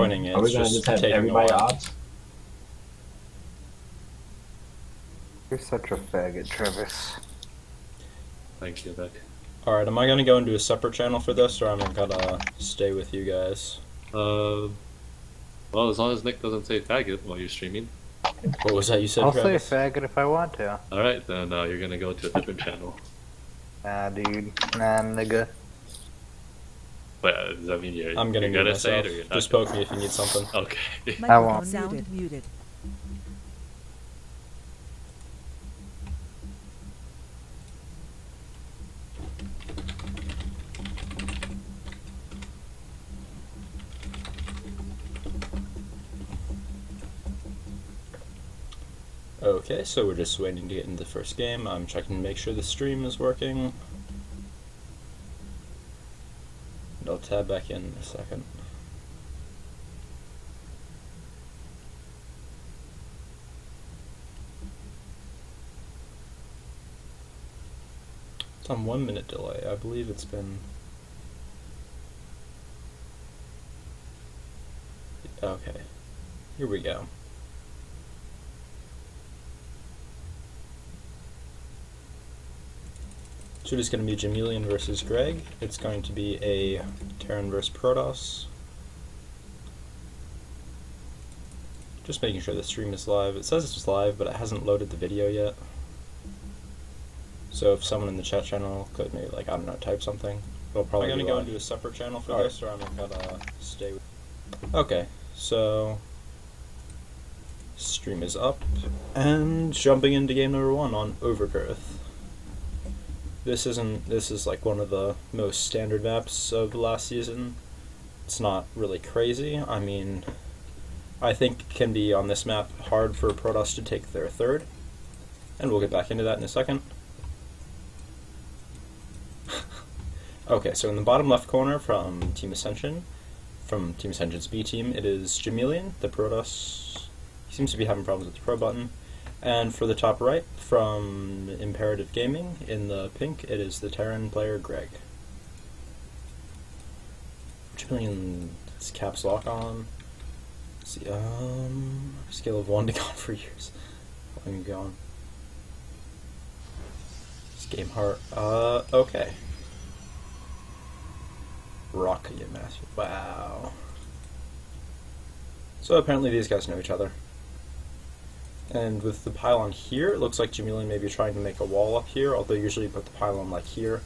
pointing it. Are we It's gonna just just have taking a everybody while. odds? You're such a faggot, Travis. Thank you, Beck. Alright, am I gonna go into a separate channel for this, or am I gonna stay with you guys? Well, as long as Nick doesn't say faggot while you're streaming. What was that you said, I'll Travis? say faggot if I want to. Alright, then you're gonna go to a different channel. Nah, dude. Nah, nigga. But does that mean I'm gonna you're mute gonna say myself. it or you're not? Just poke me if you need something. Okay. I won't. Sound muted. Okay, so we're just waiting to get into the first game. I'm checking to make sure the stream is working. And I'll tab back in a second. It's on 1 minute delay. I believe it's been... Okay, here we go. So it is going to be Jamelian versus Greg. It's going to be a Terran versus Protoss. Just making sure the stream is live. It says it's live, but it hasn't loaded the video yet. So if someone in the chat channel could maybe, like, I don't know, type something, it'll probably I'm be gonna go live. into a separate channel for Alright. this, or I'm gonna stay with... Okay, so stream is up, and jumping into game number 1 on Overgrowth. This is like one of the most standard maps of the last season. It's not really crazy. I mean, I think it can be on this map hard for Protoss to take their third, and we'll get back into that in a second. Okay, so in the bottom left corner from Team Ascension, from Team Ascension's B team, it is Jamelian, the Protoss. He seems to be having problems with the pro button. And for the top right, from Imperative Gaming, in the pink, it is the Terran player Greg. Jamelian, it's caps lock on. Let's see, scale of 1 to gone for years. Let me go on. It's game heart. Okay. Rocket Master. Wow. So apparently these guys know each other. And with the pylon here, it looks like Jamelian may be trying to make a wall up here, although usually you put the pylon like here.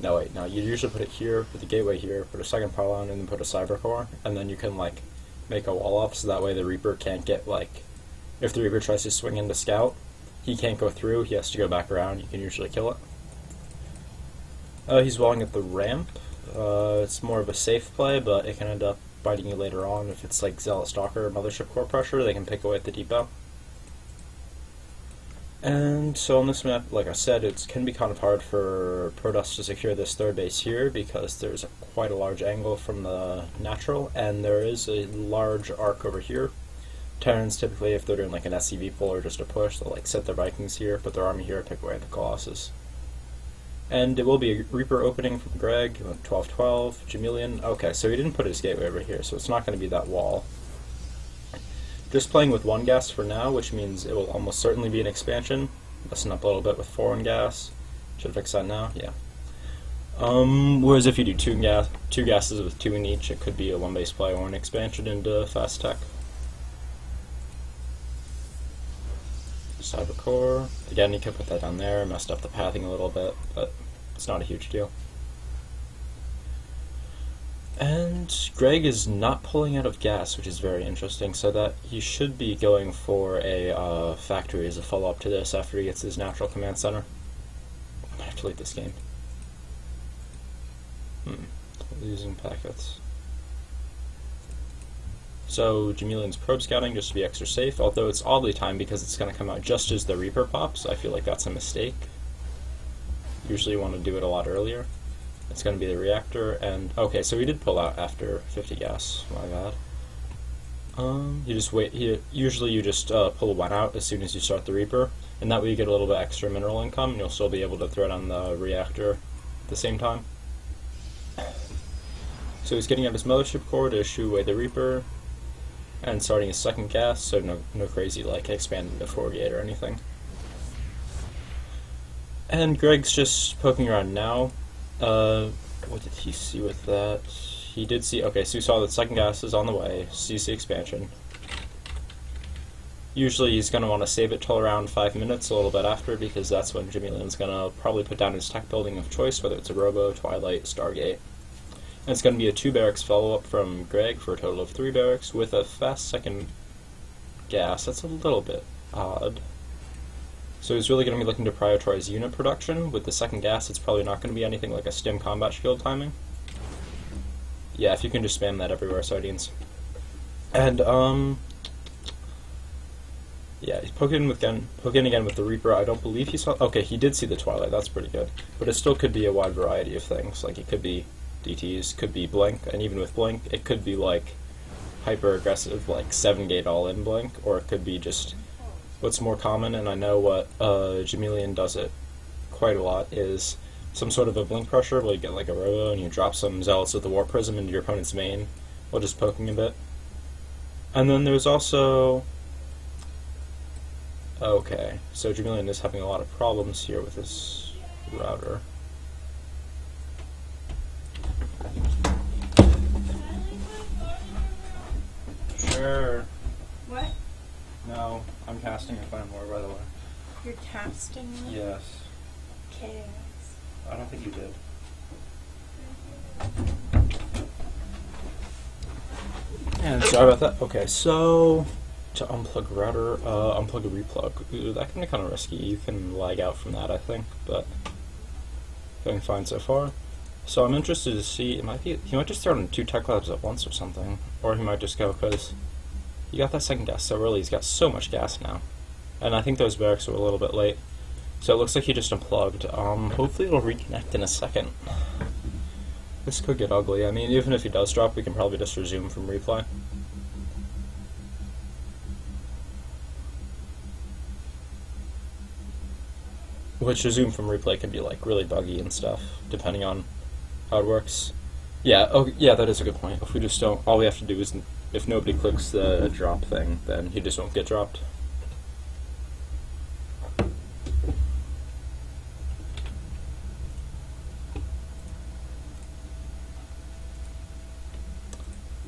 No, wait, no, you usually put it here, put the gateway here, put a second pylon, and then put a cyber core, and then you can, like, make a wall up, so that way the Reaper can't get, like, if the Reaper tries to swing into scout, he can't go through, he has to go back around, you can usually kill it. He's walling at the ramp. It's more of a safe play, but it can end up biting you later on if it's, like, Zealot Stalker or Mothership Core pressure, they can pick away at the depot. And so on this map, like I said, it can be kind of hard for Protoss to secure this third base here because there's quite a large angle from the natural, and there is a large arc over here. Terrans typically, if they're doing like an SCV pull or just a push, they'll like set their Vikings here, put their army here, pick away at the Colossus. And it will be a Reaper opening from Greg, 12-12, Jamelian. Okay, so he didn't put his gateway over here, so it's not going to be that wall. Just playing with 1 gas for now, which means it will almost certainly be an expansion. Listen up a little bit with 4 in gas. Should fix that now, yeah. Whereas if you do 2 gases with 2 in each, it could be a 1 base play or an expansion into fast tech. Cyber core. Again, you could put that down there, messed up the pathing a little bit, but it's not a huge deal. And Greg is not pulling out of gas, which is very interesting, so that he should be going for a factory as a follow-up to this after he gets his natural command center. I might have to leave this game. Losing packets. So Jamelian's probe scouting just to be extra safe, although it's oddly timed because it's going to come out just as the Reaper pops. I feel like that's a mistake. Usually you want to do it a lot earlier. It's going to be the reactor, and okay, so he did pull out after 50 gas. My bad. You just wait. Usually you just pull 1 out as soon as you start the Reaper, and that way you get a little bit extra mineral income, and you'll still be able to throw it on the reactor at the same time. So he's getting out his mothership core to shoo away the Reaper, and starting his second gas, so no crazy like expanding the 4 gate or anything. And Greg's just poking around now. What did he see with that? He did see, okay, so he saw that second gas is on the way, sees the expansion. Usually he's going to want to save it till around 5 minutes, a little bit after, because that's when Jamilian's going to probably put down his tech building of choice, whether it's a Robo, Twilight, Stargate. And it's going to be a 2 barracks follow-up from Greg for a total of 3 barracks, with a fast second gas. That's a little bit odd. So he's really going to be looking to prioritize unit production. With the second gas, it's probably not going to be anything like a stim combat shield timing. Yeah, if you can just spam that everywhere, sardines. And, yeah, he's poking again with the Reaper. I don't believe he saw... Okay, he did see the Twilight. That's pretty good. But it still could be a wide variety of things. Like, it could be DTs, could be Blink, and even with Blink, it could be, like, hyper-aggressive, like, 7-gate all-in Blink, or it could be just... What's more common, and I know what Jamilian does it quite a lot, is some sort of a Blink pressure where you get, like, a Robo, and you drop some Zealots with the War Prism into your opponent's main, while just poking a bit. And then there's also... Okay, so Jamilian is having a lot of problems here with this router. Sure. What? No, I'm casting a Clan War, by the way. You're casting it? Yes. Chaos. I don't think you did. And sorry about that. Okay, so to unplug a router, unplug a replug. Ooh, that can be kind of risky. You can lag out from that, I think, but going fine so far. So I'm interested to see. He might just throw in 2 tech labs at once or something, or he might just go because he got that second gas so early. He's got so much gas now, and I think those barracks were a little bit late. So it looks like he just unplugged. Hopefully it'll reconnect in a second. This could get ugly. I mean, even if he does drop, we can probably just resume from replay. Which resume from replay can be like really buggy and stuff, depending on how it works. Yeah, oh yeah, that is a good point. If we just don't, all we have to do is, if nobody clicks the drop thing, then he just won't get dropped.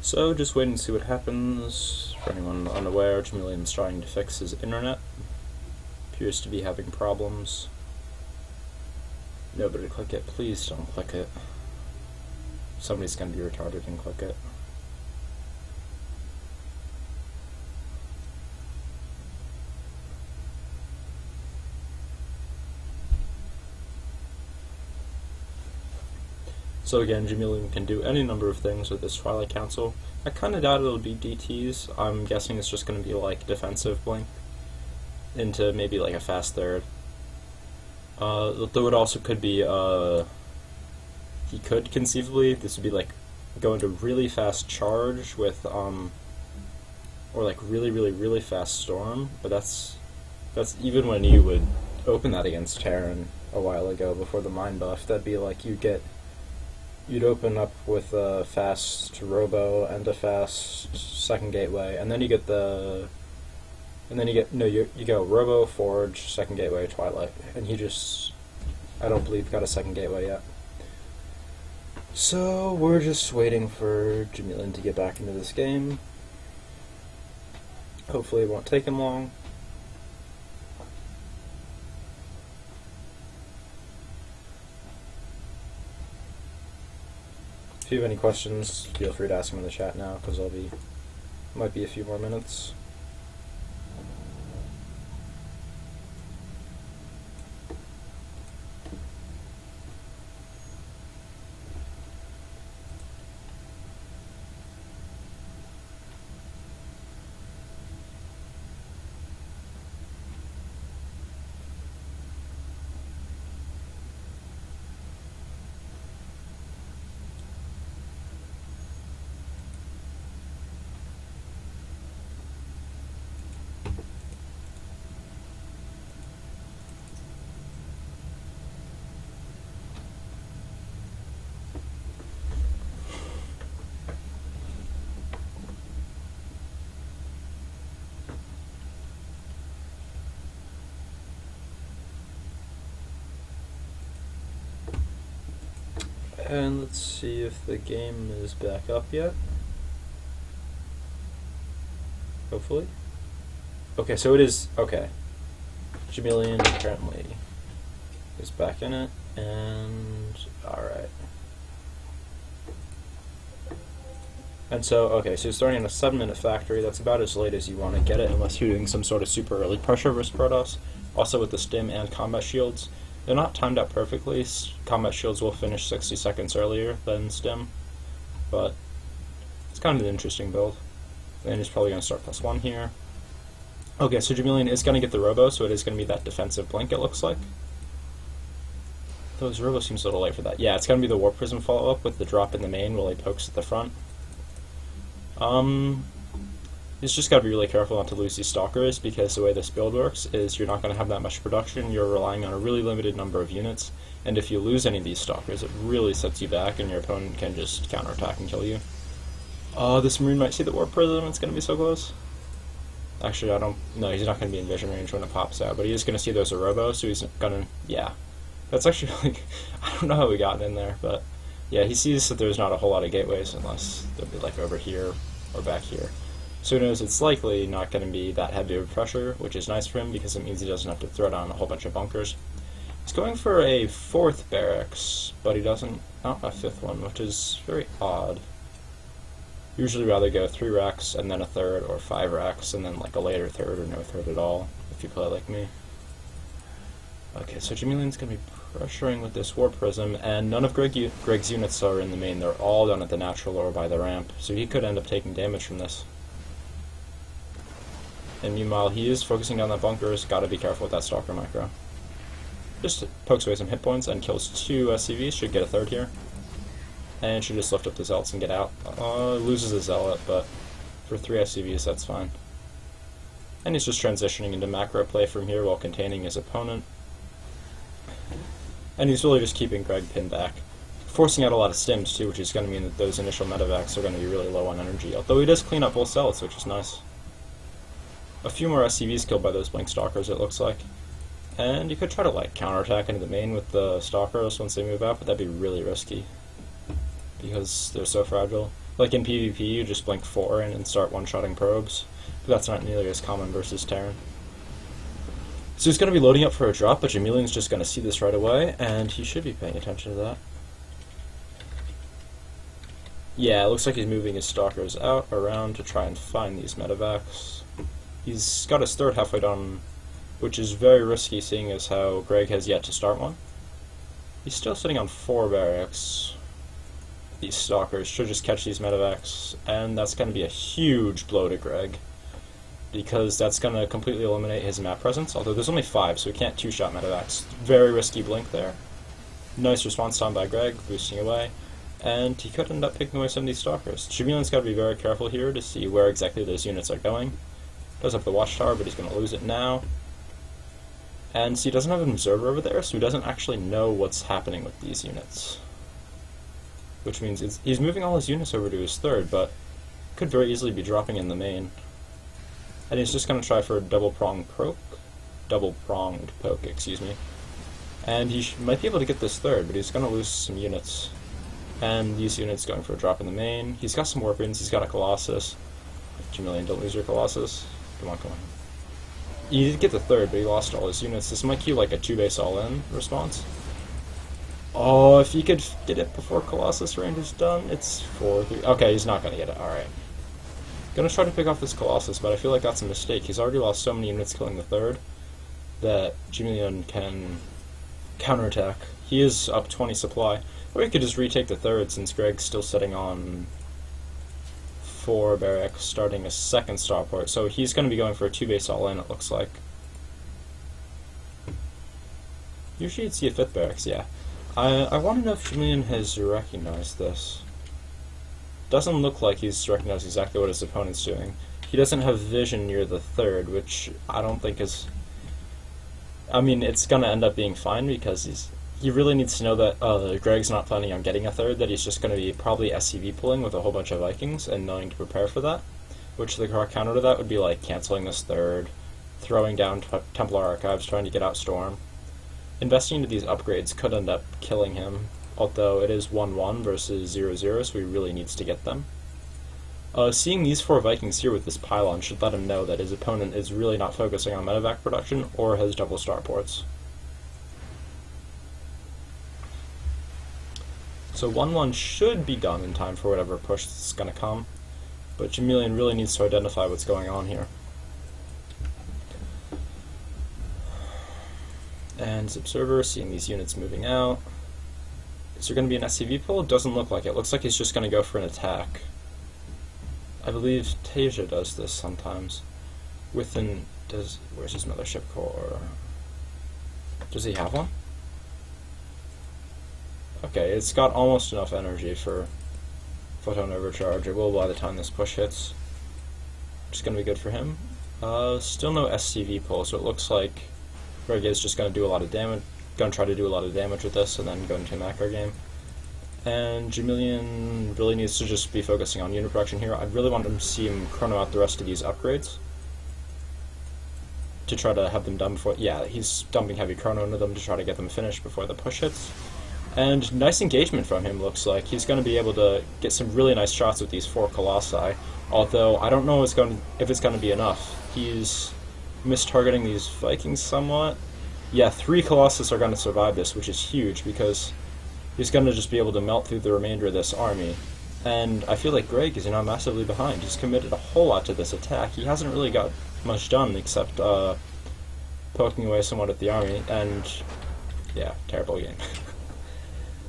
So just wait and see what happens. For anyone unaware, Jamilian's trying to fix his internet. Appears to be having problems. Nobody click it. Please don't click it. Somebody's gonna be retarded and click it. So again, Jamilian can do any number of things with this Twilight Council. I kinda doubt it'll be DTs. I'm guessing it's just gonna be like defensive Blink into maybe like a fast third. Though it also could be, he could conceivably, this would be like, go into really fast charge with, or like really fast storm, but that's even when you would open that against Terran a while ago before the Mind buff, that'd be like you'd open up with a fast Robo and a fast second gateway, and then you get you go Robo, Forge, second gateway, Twilight, and he just, I don't believe, got a second gateway yet. So we're just waiting for Jamilian to get back into this game. Hopefully it won't take him long. If you have any questions, feel free to ask them in the chat now, because might be a few more minutes. And let's see if the game is back up yet. Hopefully. Okay, so it is. Okay. Jamilian apparently is back in it, and alright. And so, okay, so you're starting in a 7-minute factory. That's about as late as you want to get it, unless you're doing some sort of super early pressure versus Protoss. Also with the stim and combat shields. They're not timed out perfectly. Combat shields will finish 60 seconds earlier than stim, but it's kind of an interesting build. And he's probably going to start +1 here. Okay, so Jamilian is going to get the Robo, so it is going to be that defensive blink, it looks like. Though his Robo seems a little late for that. Yeah, it's going to be the Warp Prism follow-up with the drop in the main while he pokes at the front. He's just got to be really careful not to lose these Stalkers, because the way this build works is you're not going to have that much production, you're relying on a really limited number of units, and if you lose any of these Stalkers, it really sets you back, and your opponent can just counterattack and kill you. This Marine might see the Warp Prism, it's going to be so close. Actually, no, he's not going to be in vision range when it pops out, but he is going to see those Robo, so he's going to, yeah. That's actually, like, I don't know how we got in there, but yeah, he sees that there's not a whole lot of gateways unless they'll be like over here or back here. So he knows it's likely not going to be that heavy of pressure, which is nice for him because it means he doesn't have to throw down a whole bunch of bunkers. He's going for a 4th barracks, but he doesn't, not a 5th one, which is very odd. Usually rather go 3 racks and then a 3rd, or 5 racks and then like a later 3rd or no 3rd at all, if you play like me. Okay, so Jamilian's going to be pressuring with this Warp Prism, and none of Greg's units are in the main. They're all done at the natural or by the ramp, so he could end up taking damage from this. And meanwhile, he is focusing on that bunkers. Gotta be careful with that Stalker micro. Just pokes away some hit points and kills 2 SCVs. Should get a 3rd here. And should just lift up the Zealots and get out. Loses a Zealot, but for 3 SCVs, that's fine. And he's just transitioning into macro play from here while containing his opponent. And he's really just keeping Greg pinned back. Forcing out a lot of stims too, which is going to mean that those initial medevacs are going to be really low on energy. Although he does clean up both Zealots, which is nice. A few more SCVs killed by those Blink Stalkers, it looks like. And you could try to like counterattack into the main with the Stalkers once they move out, but that'd be really risky. Because they're so fragile. Like in PvP, you just blink 4 in and start one-shotting probes. But that's not nearly as common versus Terran. So he's going to be loading up for a drop, but Jamilian's just going to see this right away, and he should be paying attention to that. Yeah, it looks like he's moving his Stalkers out, around to try and find these medevacs. He's got his 3rd halfway done, which is very risky seeing as how Greg has yet to start one. He's still sitting on 4 barracks. These Stalkers should just catch these medevacs, and that's going to be a huge blow to Greg, because that's going to completely eliminate his map presence, although there's only 5, so he can't 2-shot medevacs. Very risky blink there. Nice response time by Greg, boosting away, and he could end up picking away some of these Stalkers. Jamilian's got to be very careful here to see where exactly those units are going. Does have the watchtower, but he's going to lose it now. And so he doesn't have an observer over there, so he doesn't actually know what's happening with these units. Which means he's moving all his units over to his 3rd, but could very easily be dropping in the main. And he's just going to try for a double-pronged poke, excuse me. And he might be able to get this 3rd, but he's going to lose some units. And these units going for a drop in the main. He's got some Warpins, he's got a Colossus. Jamilian, don't lose your Colossus. Come on, come on. He did get the 3rd, but he lost all his units. This might cue like a 2-base all-in response. Oh, if he could get it before Colossus range is done, it's 4-3. Okay, he's not going to get it. Alright. Gonna try to pick off this Colossus, but I feel like that's a mistake. He's already lost so many units killing the 3rd that Jamilian can counterattack. He is up 20 supply. Or he could just retake the 3rd since Greg's still sitting on 4 barracks, starting a 2nd starport. So he's going to be going for a 2-base all-in, it looks like. Usually you'd see a 5th barracks, yeah. I want to know if Jamilian has recognized this. Doesn't look like he's recognized exactly what his opponent's doing. He doesn't have vision near the 3rd, which I don't think is... I mean, it's going to end up being fine because he really needs to know that Greg's not planning on getting a 3rd, that he's just going to be probably SCV pulling with a whole bunch of Vikings and knowing to prepare for that. Which the correct counter to that would be like canceling this 3rd, throwing down Templar Archives, trying to get out Storm. Investing into these upgrades could end up killing him, although it is 1-1 versus 0-0, so he really needs to get them. Seeing these 4 Vikings here with this pylon should let him know that his opponent is really not focusing on medevac production or has double starports. So 1-1 should be done in time for whatever push is going to come, but Jamilian really needs to identify what's going on here. And his observer, seeing these units moving out. Is there going to be an SCV pull? It doesn't look like it. Looks like he's just going to go for an attack. I believe Tasia does this sometimes. Where's his mothership core? Does he have one? Okay, it's got almost enough energy for photon overcharge. It will by the time this push hits. It's going to be good for him. Still no SCV pull, so it looks like Greg is just going to do a lot of damage. Going to try to do a lot of damage with this and then go into a macro game. And Jamilian really needs to just be focusing on unit production here. I really want him to see him chrono out the rest of these upgrades to try to have them done before. Yeah, he's dumping heavy chrono into them to try to get them finished before the push hits. And nice engagement from him, looks like. He's going to be able to get some really nice shots with these 4 Colossi, although I don't know if it's going to be enough. He's mistargeting these Vikings somewhat. Yeah, 3 Colossus are going to survive this, which is huge, because he's going to just be able to melt through the remainder of this army. And I feel like Greg is massively behind. He's committed a whole lot to this attack. He hasn't really got much done except poking away somewhat at the army, and yeah, terrible game.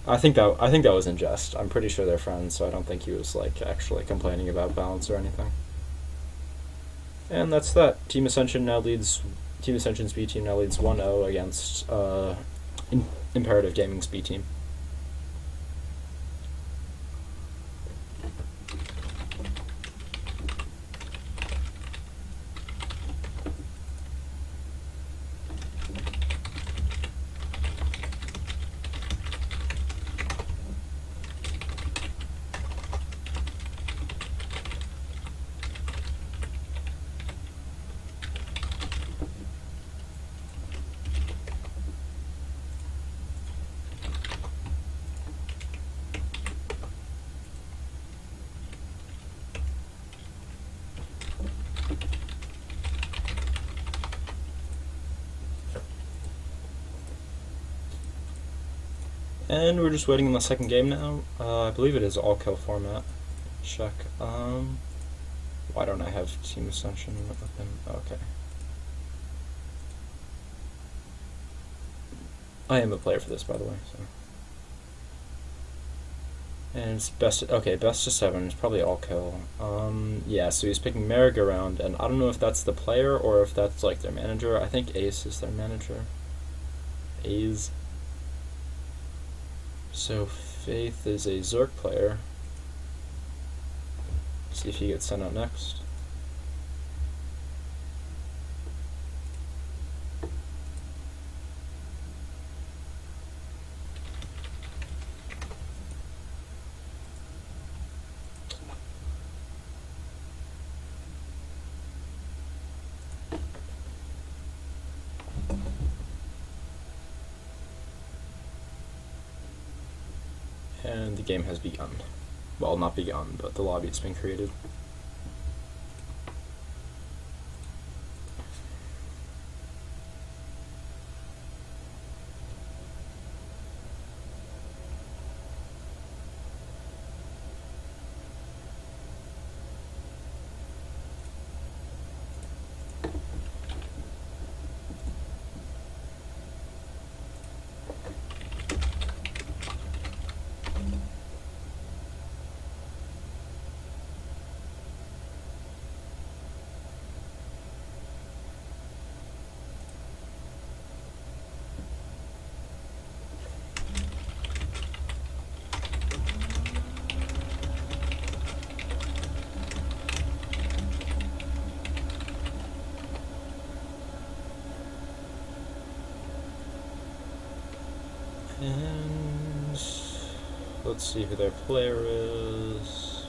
I think that was in jest. I'm pretty sure they're friends, so I don't think he was like actually complaining about balance or anything. And that's that. Team Ascension's B team now leads 1-0 against Imperative Gaming's B team. And we're just waiting in the second game now. I believe it is all-kill format. Check. Why don't I have Team Ascension open? Okay. I am a player for this, by the way. So. And it's best of 7. It's probably all-kill. Yeah, so he's picking Merry-Go-Round, and I don't know if that's the player or if that's like their manager. I think Ace is their manager. Ace. So Faith is a Zerg player. See if he gets sent out next. And the game has begun. Well, not begun, but the lobby has been created. And let's see who their player is.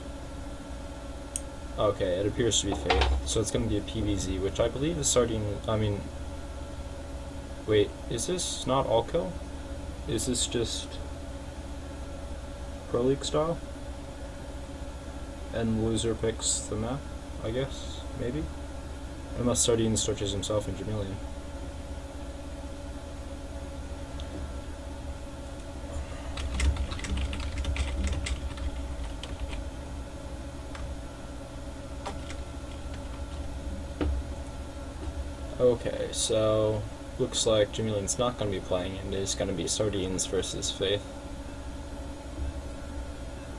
Okay, it appears to be Faith. So it's going to be a PVZ, which I believe is starting. Wait, is this not all kill? Is this just Pro League style. And loser picks the map, I guess, maybe? Unless Sardines searches himself in Jamilian. Okay, so looks like Jamilian's not going to be playing, and it's going to be Sardines versus Faith.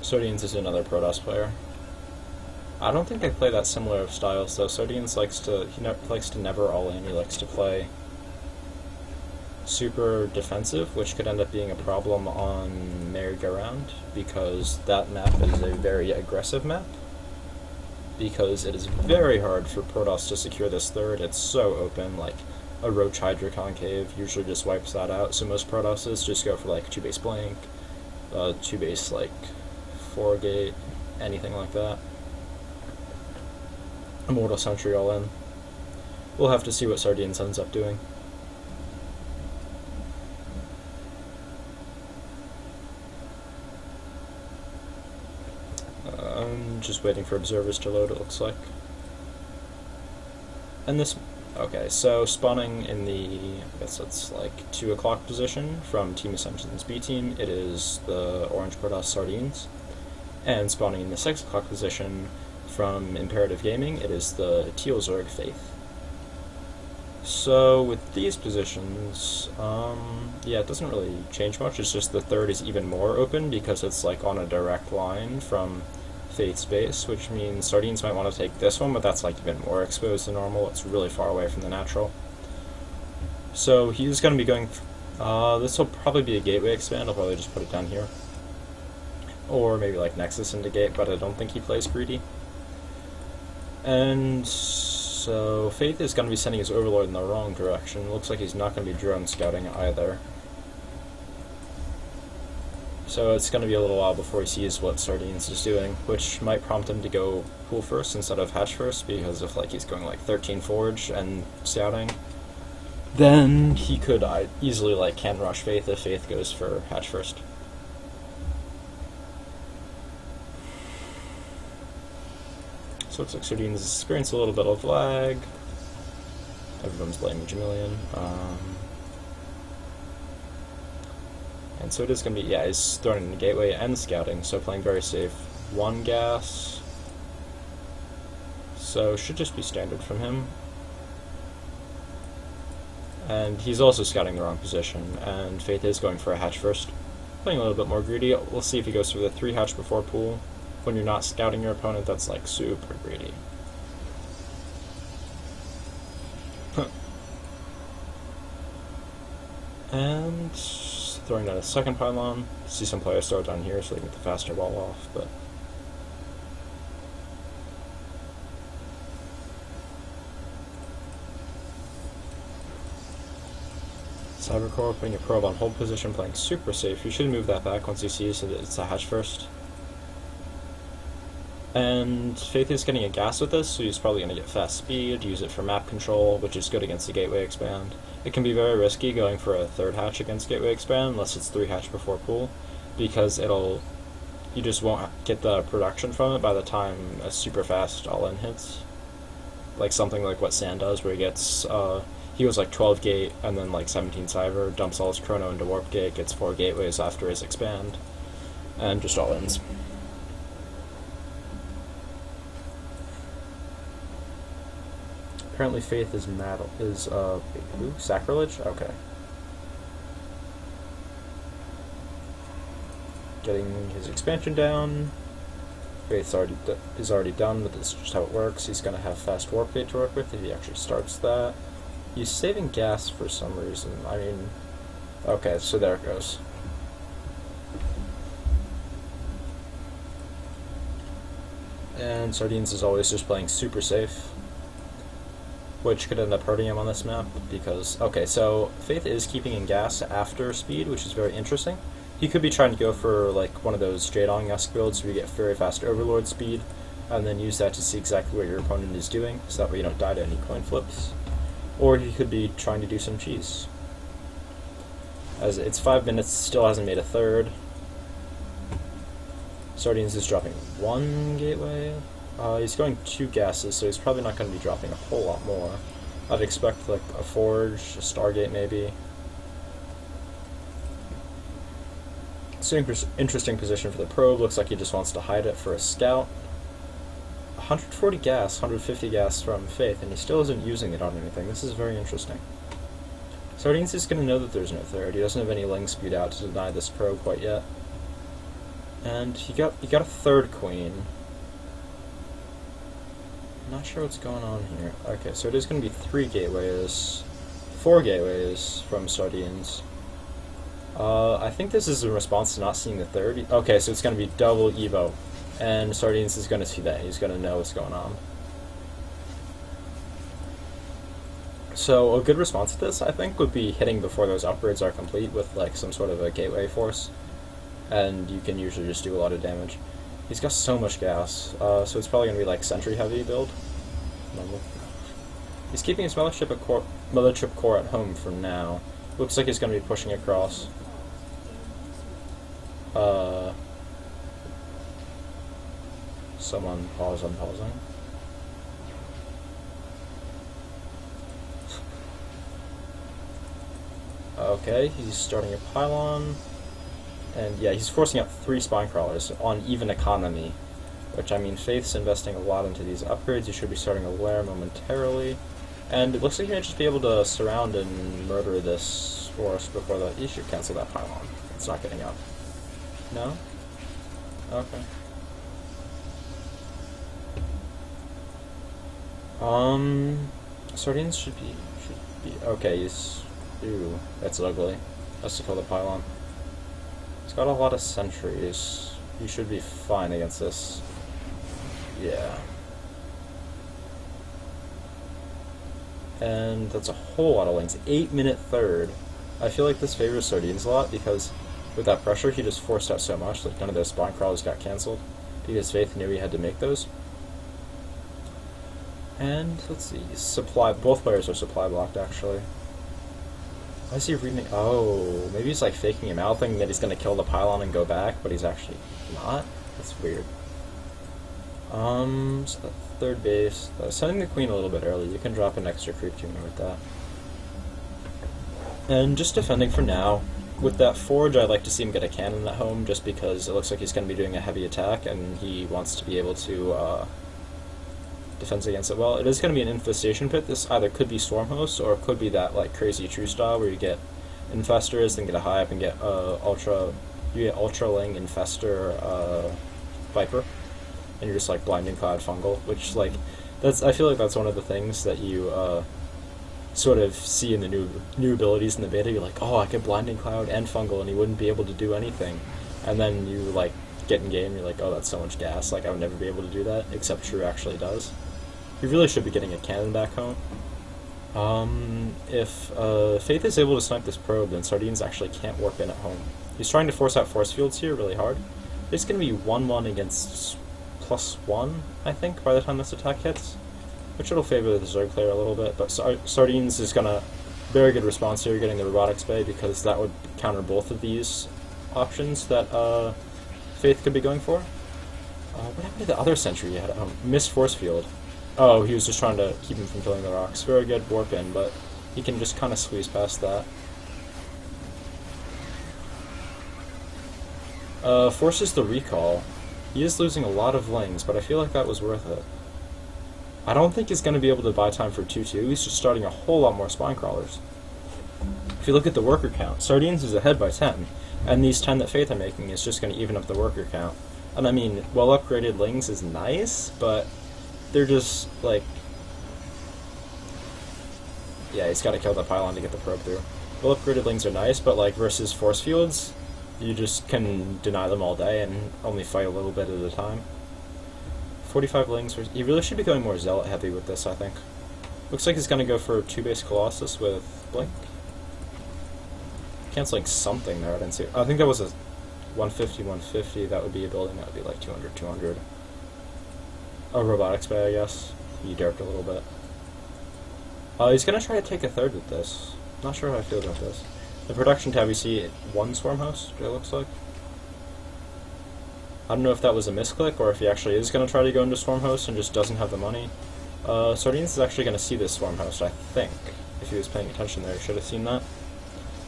Sardines is another Protoss player. I don't think they play that similar of styles, though. Sardines likes to never all in. He likes to play super defensive, which could end up being a problem on merry-go-round, because that map is a very aggressive map. Because it is very hard for Protoss to secure this third. It's so open, like a Roach Hydra Concave usually just wipes that out, so most Protosses just go for like 2-base blank, 2-base like 4-gate, anything like that. Immortal Sentry all in. We'll have to see what Sardines ends up doing. I'm just waiting for observers to load, it looks like. And this... Okay, so spawning in the... I guess it's like 2 o'clock position from Team Ascension's B team, it is the Orange Protoss Sardines. And spawning in the 6 o'clock position from Imperative Gaming, it is the Teal Zerg Faith. So with these positions, yeah, it doesn't really change much. It's just the third is even more open because it's like on a direct line from Faith's base, which means Sardines might want to take this one, but that's like even more exposed than normal. It's really far away from the natural. So he's going to be going... this will probably be a gateway expand. I'll probably just put it down here. Or maybe like Nexus into gate, but I don't think he plays greedy. And so Faith is going to be sending his Overlord in the wrong direction. Looks like he's not going to be drone scouting either. So it's going to be a little while before he sees what Sardines is doing, which might prompt him to go pool first instead of hatch first, because if like he's going like 13 forge and scouting, then he could easily like can rush Faith if Faith goes for hatch first. So it looks like Sardines is experiencing a little bit of lag. Everyone's blaming Jamilian. And so it is going to be, yeah, he's throwing in the gateway and scouting, so playing very safe. 1 gas. So should just be standard from him. And he's also scouting the wrong position, and Faith is going for a hatch first. Playing a little bit more greedy. We'll see if he goes for the 3 hatch before pool. When you're not scouting your opponent, that's like super greedy. And throwing down a second pylon. See some players throw it down here so they get the faster ball off, but Cybercore putting a probe on hold position, playing super safe. You should move that back once you see so that it's a hatch first. And Faith is getting a gas with this, so he's probably going to get fast speed, use it for map control, which is good against the gateway expand. It can be very risky going for a 3rd hatch against gateway expand, unless it's 3 hatch before pool, because you just won't get the production from it by the time a super fast all-in hits. Like something like what Sand does, where he gets, he goes like 12 gate, and then like 17 cyber, dumps all his chrono into warp gate, gets 4 gateways after his expand, and just all-ins. Apparently Faith is who? Sacrilege? Okay. Getting his expansion down. Faith's is already done, but this is just how it works. He's going to have fast warp gate to work with if he actually starts that. He's saving gas for some reason. I mean, okay, so there it goes. And Sardines is always just playing super safe, which could end up hurting him on this map, because, okay, so Faith is keeping in gas after speed, which is very interesting. He could be trying to go for, like, one of those Jadong-esque builds where you get very fast Overlord speed, and then use that to see exactly what your opponent is doing, so that way you don't die to any coin flips. Or he could be trying to do some cheese. As it's 5 minutes, still hasn't made a 3rd. Sardines is dropping 1 gateway. He's going 2 gases, so he's probably not going to be dropping a whole lot more. I'd expect like a forge, a Stargate maybe. It's an interesting position for the probe. Looks like he just wants to hide it for a scout. 140 gas, 150 gas from Faith, and he still isn't using it on anything. This is very interesting. Sardines is going to know that there's no third. He doesn't have any lings spewed out to deny this probe quite yet. And he got a third queen. Not sure what's going on here. Okay, so it is going to be 3 gateways. 4 gateways from Sardines. I think this is in response to not seeing the third. Okay, so it's going to be double Evo. And Sardines is going to see that. He's going to know what's going on. So a good response to this, I think, would be hitting before those upgrades are complete with like some sort of a gateway force. And you can usually just do a lot of damage. He's got so much gas, so it's probably going to be like sentry heavy build. Normal. He's keeping his mothership core at home for now. Looks like he's going to be pushing across. Someone pause, I'm pausing. Okay, he's starting a pylon. And yeah, he's forcing out 3 spine crawlers on even economy. Which, I mean, Faith's investing a lot into these upgrades. He should be starting a lair momentarily. And it looks like he might just be able to surround and murder this force before the... He should cancel that pylon. It's not getting up. No? Okay. Sardines should be... Okay, he's... Ew, that's ugly. Has to kill the pylon. He's got a lot of sentries. He should be fine against this. Yeah. And that's a whole lot of links. 8-minute third. I feel like this favors Sardines a lot because with that pressure he just forced out so much that none of those spine crawlers got cancelled because Faith knew he had to make those. And let's see, both players are supply blocked actually. Why is he reading? Oh, maybe he's like faking him out, thinking that he's gonna kill the pylon and go back, but he's actually not. That's weird. So that third base, sending the queen a little bit early. You can drop an extra creep tuner with that. And just defending for now. With that forge, I'd like to see him get a cannon at home, just because it looks like he's gonna be doing a heavy attack, and he wants to be able to defense against it well. It is going to be an infestation pit. This either could be Stormhost or it could be that like crazy true style where you get infestors, then get a high up and get ultra ling infestor viper, and you're just like blinding cloud fungal, which like I feel like that's one of the things that you sort of see in the new abilities in the beta. You're like, oh, I could blinding cloud and fungal, and he wouldn't be able to do anything, and then you like get in game, you're like, oh, that's so much gas. Like I would never be able to do that, except True actually does. He really should be getting a cannon back home. If Faith is able to snipe this probe, then Sardines actually can't warp in at home. He's trying to force out force fields here really hard. It's going to be 1-1 against +1, I think, by the time this attack hits, which it'll favor the Zerg player a little bit, but Sardines is going to... Very good response here, getting the Robotics Bay, because that would counter both of these options that Faith could be going for. What happened to the other sentry you had at home? Missed force field. Oh, he was just trying to keep him from killing the rocks. Very good warp in, but he can just kind of squeeze past that. Forces the recall. He is losing a lot of lings, but I feel like that was worth it. I don't think he's going to be able to buy time for 2-2. He's just starting a whole lot more spine crawlers. If you look at the worker count, Sardines is ahead by 10, and these 10 that Faith are making is just going to even up the worker count. And I mean, well upgraded lings is nice, but they're just, like... Yeah, he's got to kill the pylon to get the probe through. Well upgraded lings are nice, but like versus force fields, you just can deny them all day and only fight a little bit at a time. 45 lings. He really should be going more zealot heavy with this, I think. Looks like he's going to go for 2-base Colossus with Blink. Canceling something there, I didn't see. I think that was a 150. That would be a building that would be like 200. A Robotics Bay, I guess. He derped a little bit. He's going to try to take a third with this. Not sure how I feel about this. The production tab, you see one Swarm Host, it looks like. I don't know if that was a misclick or if he actually is going to try to go into Swarm Host and just doesn't have the money. Sardines is actually going to see this Swarm Host, I think. If he was paying attention there, he should have seen that.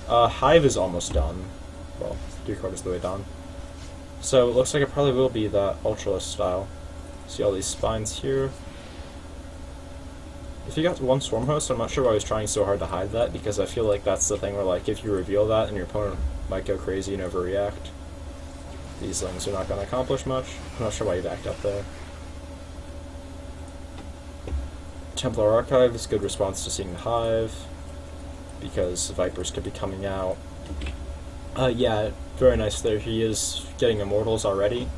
Hive is almost done. Well, 3/4 of the way done. So it looks like it probably will be that Ultralisk style. See all these spines here. If you got one Swarm Host, I'm not sure why I was trying so hard to hide that, because I feel like that's the thing where, like, if you reveal that and your opponent might go crazy and overreact, these things are not going to accomplish much. I'm not sure why you backed up there. Templar Archive is a good response to seeing the Hive, because Vipers could be coming out. Yeah, very nice there. He is getting Immortals already.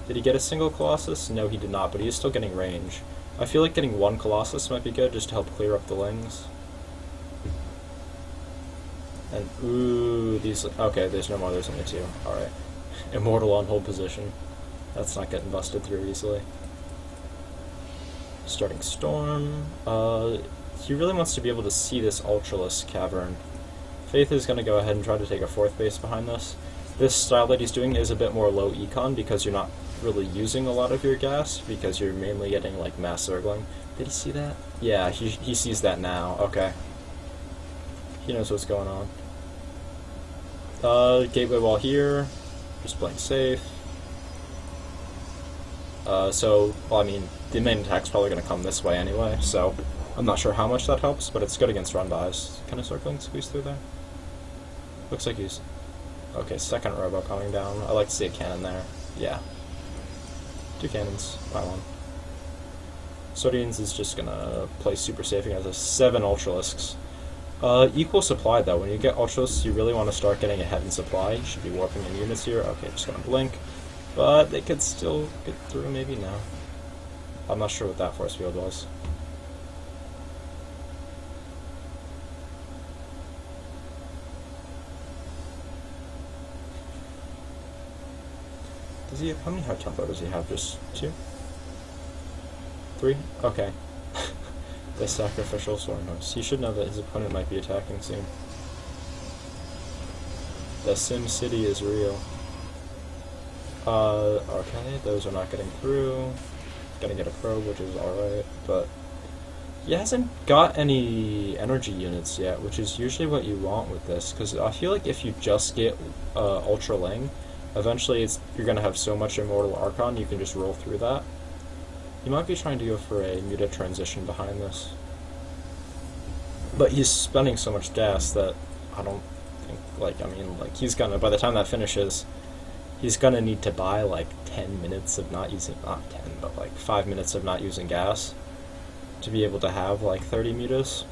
Did he get a single Colossus? No, he did not, but he is still getting range. I feel like getting one Colossus might be good, just to help clear up the Lings. And, ooh, these... Okay, there's no more, there's only two. Alright. Immortal on hold position. That's not getting busted through easily. Starting Storm. He really wants to be able to see this Ultralisk Cavern. Faith is going to go ahead and try to take a 4th base behind this. This style that he's doing is a bit more low econ because you're not really using a lot of your gas, because you're mainly getting like mass circling. Did he see that? Yeah, he sees that now. Okay. He knows what's going on. Gateway wall here. Just playing safe. So, well, I mean, the main attack's probably going to come this way anyway, so I'm not sure how much that helps, but it's good against run-bys. Kind of circling squeeze through there? Looks like he's... Okay, second robo coming down. I like to see a cannon there. Yeah. 2 cannons, by 1. Sodians is just gonna play super safe. He has 7 Ultralisks. Equal supply though. When you get Ultralisks, you really want to start getting ahead in supply. You should be warping in units here. Okay, just gonna blink. But they could still get through, maybe no. I'm not sure what that force field was. Does he have, how many High Templar does he have? Just 2? 3? Okay. The sacrificial Swarm Host. He should know that his opponent might be attacking soon. The Sim City is real. Okay, those are not getting through. Gonna get a probe, which is alright, but he hasn't got any energy units yet, which is usually what you want with this, because I feel like if you just get Ultra Ling, eventually you're gonna have so much Immortal Archon you can just roll through that. He might be trying to go for a muted transition behind this, but he's spending so much gas that I don't think, like, I mean, like, he's gonna, by the time that finishes, he's gonna need to buy like 10 minutes of not using, not 10, but like 5 minutes of not using gas to be able to have like 30 mutas.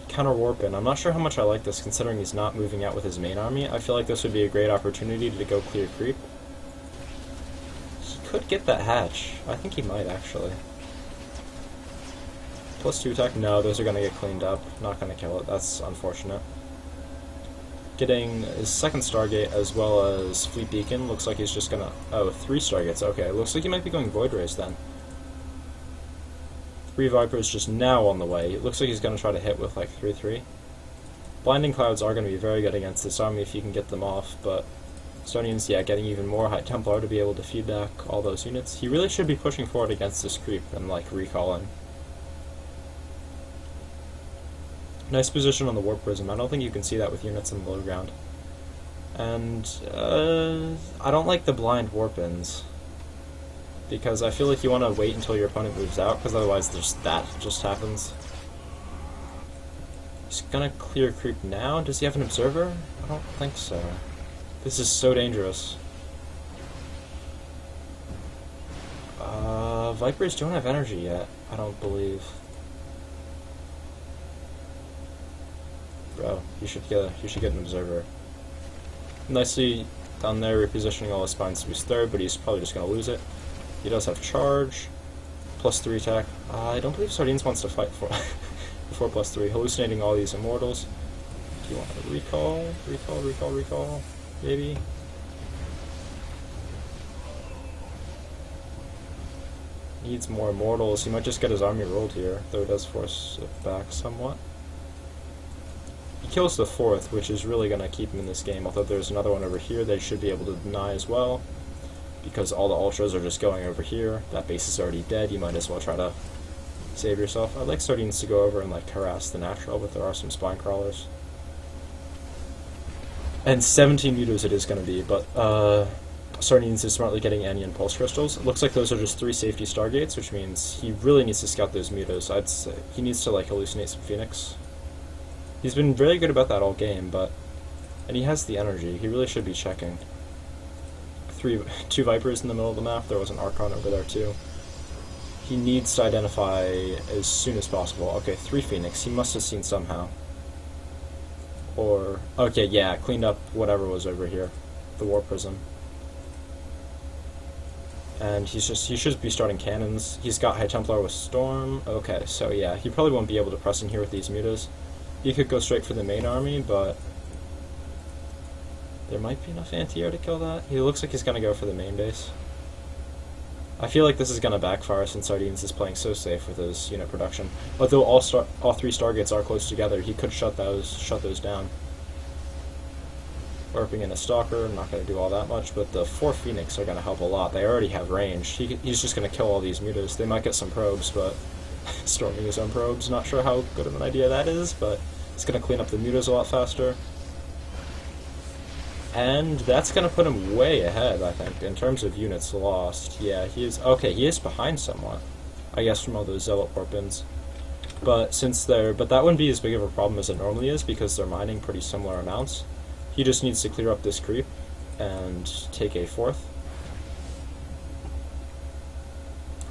Counter Warpin. I'm not sure how much I like this considering he's not moving out with his main army. I feel like this would be a great opportunity to go clear creep. He could get that hatch. I think he might actually. +2 attack? No, those are gonna get cleaned up. Not gonna kill it. That's unfortunate. Getting his second Stargate as well as Fleet Beacon. Looks like he's just gonna... Oh, 3 Stargates. Okay, looks like he might be going Void Rays then. 3 Vipers just now on the way. It looks like he's gonna try to hit with like 3-3. Blinding Clouds are gonna be very good against this army if you can get them off, but Estonians, yeah, getting even more High Templar to be able to feed back all those units. He really should be pushing forward against this creep and like recalling. Nice position on the Warp Prism. I don't think you can see that with units in the low ground. And, I don't like the blind Warp-ins, because I feel like you want to wait until your opponent moves out, because otherwise that just happens. He's gonna clear creep now? Does he have an Observer? I don't think so. This is so dangerous. Vipers don't have energy yet, I don't believe. Bro, you should get an Observer. Nicely done there, repositioning all his spines to his 3rd, but he's probably just going to lose it. He does have charge, +3 attack. I don't believe Sardines wants to fight for before +3. Hallucinating all these Immortals. Do you want to recall? Maybe. Needs more Immortals. He might just get his army rolled here, though it does force it back somewhat. He kills the 4th, which is really going to keep him in this game, although there's another one over here they should be able to deny as well, because all the ultras are just going over here. That base is already dead, you might as well try to save yourself. I'd like Sardines to go over and like harass the natural, but there are some spine crawlers. And 17 mutos it is going to be, but Sardines is smartly getting Anion Pulse Crystals. It looks like those are just 3 safety Stargates, which means he really needs to scout those mutos. I'd say he needs to like hallucinate some Phoenix. He's been very good about that all game, and he has the energy. He really should be checking. 2 Vipers in the middle of the map. There was an Archon over there too. He needs to identify as soon as possible. Okay, 3 Phoenix. He must have seen somehow. Or okay, yeah, cleaned up whatever was over here, the War Prism. And he should be starting cannons. He's got High Templar with Storm. Okay, so yeah, he probably won't be able to press in here with these mutas. He could go straight for the main army, but there might be enough anti-air to kill that. He looks like he's gonna go for the main base. I feel like this is gonna backfire since Sardines is playing so safe with his unit production. Although all 3 Stargates are close together, he could shut those down. Warping in a Stalker, not going to do all that much, but the 4 Phoenix are going to help a lot. They already have range. He's just going to kill all these mutas. They might get some probes, but storming his own probes, not sure how good of an idea that is, but it's going to clean up the mutas a lot faster. And that's going to put him way ahead, I think, in terms of units lost. Yeah, he is behind somewhat, I guess, from all those Zealot Warpins. But that wouldn't be as big of a problem as it normally is because they're mining pretty similar amounts. He just needs to clear up this creep and take a 4th.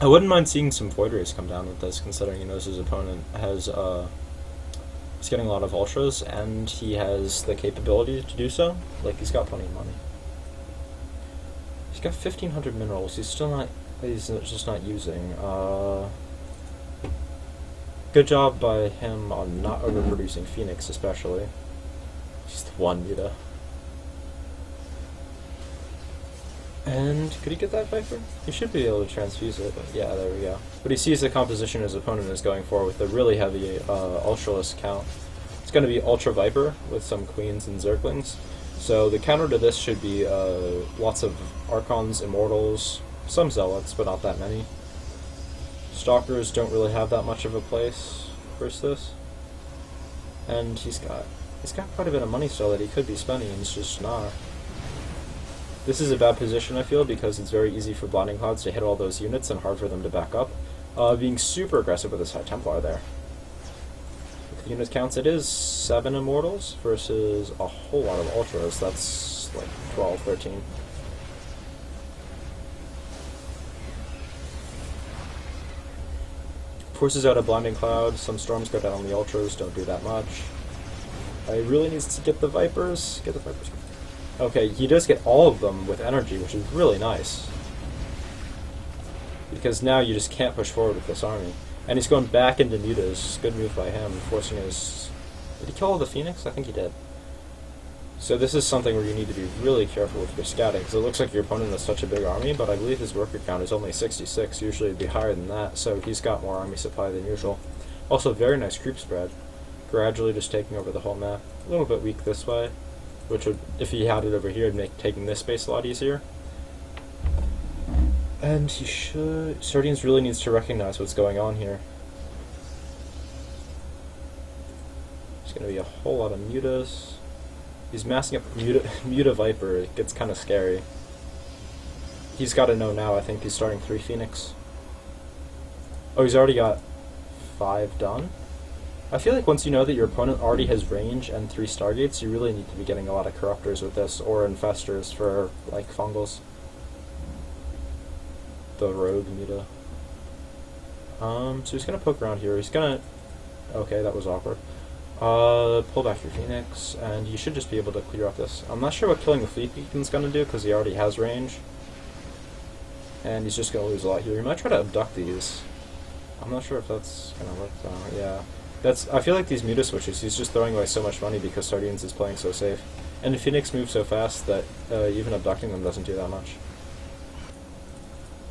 I wouldn't mind seeing some Void Rays come down with this, considering he knows his opponent has he's getting a lot of ultras and he has the capability to do so. Like, he's got plenty of money. He's got 1,500 minerals. He's just not using. Good job by him on not overproducing Phoenix, especially. Just 1 muta. And could he get that Viper? He should be able to transfuse it, but yeah, there we go. But he sees the composition his opponent is going for with a really heavy Ultraless count. It's going to be Ultra Viper with some Queens and Zerglings. So the counter to this should be lots of Archons, Immortals, some Zealots, but not that many. Stalkers don't really have that much of a place versus this. And he's got quite a bit of money still that he could be spending, and he's just not. This is a bad position, I feel, because it's very easy for Blinding Clouds to hit all those units and hard for them to back up. Being super aggressive with this High Templar there. With the unit counts, it is 7 Immortals versus a whole lot of Ultras. That's like 12, 13. Forces out a Blinding Cloud. Some Storms go down on the Ultras, don't do that much. He really needs to get the Vipers. Get the Vipers. Okay, he does get all of them with energy, which is really nice. Because now you just can't push forward with this army. And he's going back into mutas. Good move by him, forcing his... Did he kill all the Phoenix? I think he did. So this is something where you need to be really careful with your scouting, because it looks like your opponent has such a big army, but I believe his worker count is only 66. Usually it'd be higher than that, so he's got more army supply than usual. Also, very nice creep spread. Gradually just taking over the whole map. A little bit weak this way, which would, if he had it over here, would make taking this space a lot easier. And he should... Sardines really needs to recognize what's going on here. There's going to be a whole lot of mutas. He's massing up Muta Viper. It gets kind of scary. He's got to know now, I think he's starting 3 Phoenix. Oh, he's already got 5 done? I feel like once you know that your opponent already has range and 3 Stargates, you really need to be getting a lot of Corruptors with this, or Infestors for, like, Fungals. The Rogue Muta. So he's gonna poke around here. He's gonna... Okay, that was awkward. Pull back your Phoenix, and you should just be able to clear off this. I'm not sure what killing the Fleet Beacon's gonna do, because he already has range. And he's just gonna lose a lot here. He might try to abduct these. I'm not sure if that's gonna work though. Yeah. I feel like these Muta switches, he's just throwing away so much money because Sardines is playing so safe. And the Phoenix moves so fast that even abducting them doesn't do that much.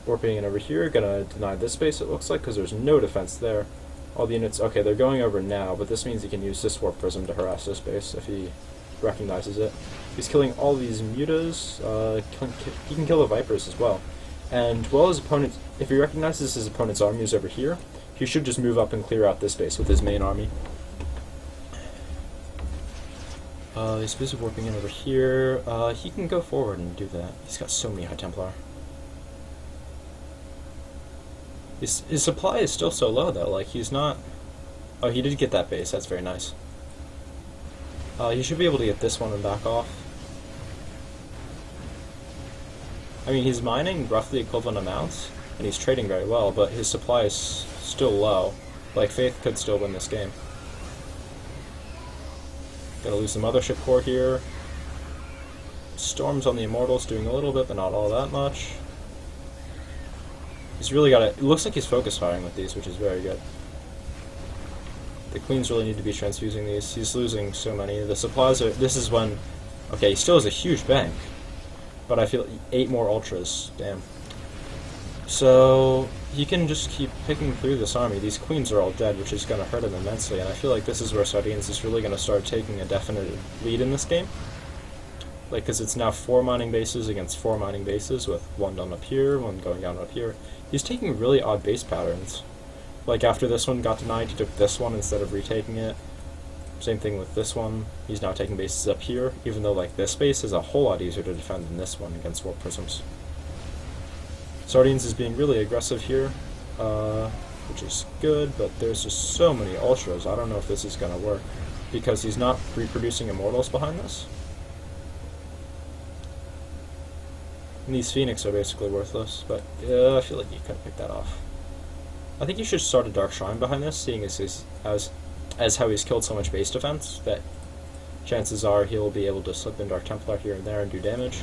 Warping in over here, gonna deny this space it looks like, because there's no defense there. All the units, okay, they're going over now, but this means he can use this Warp Prism to harass this base if he recognizes it. He's killing all these mutas, he can kill the Vipers as well. And while his opponent, if he recognizes his opponent's army is over here, he should just move up and clear out this base with his main army. He's busy warping in over here. He can go forward and do that. He's got so many High Templar. His supply is still so low though, like he's not... Oh, he did get that base, that's very nice. He should be able to get this one and back off. I mean, he's mining roughly equivalent amounts, and he's trading very well, but his supply is still low. Like, Faith could still win this game. Gonna lose the Mothership Core here. Storms on the Immortals doing a little bit, but not all that much. He's really got it. It looks like he's focus firing with these, which is very good. The Queens really need to be transfusing these. He's losing so many. The supplies are... This is when... Okay, he still has a huge bank. But I feel 8 more Ultras. Damn. So... He can just keep picking through this army. These Queens are all dead, which is going to hurt him immensely. And I feel like this is where Sardines is really going to start taking a definite lead in this game. Like, because it's now 4 mining bases against 4 mining bases, with 1 down up here, 1 going down up here. He's taking really odd base patterns. Like, after this one got denied, he took this one instead of retaking it. Same thing with this one. He's now taking bases up here, even though, like, this base is a whole lot easier to defend than this one against Warp Prisms. Sardines is being really aggressive here, which is good, but there's just so many Ultras. I don't know if this is going to work, because he's not reproducing Immortals behind this. And these Phoenix are basically worthless, but I feel like you could have picked that off. I think you should start a Dark Shrine behind this, seeing as how he's killed so much base defense, that chances are he'll be able to slip in Dark Templar here and there and do damage.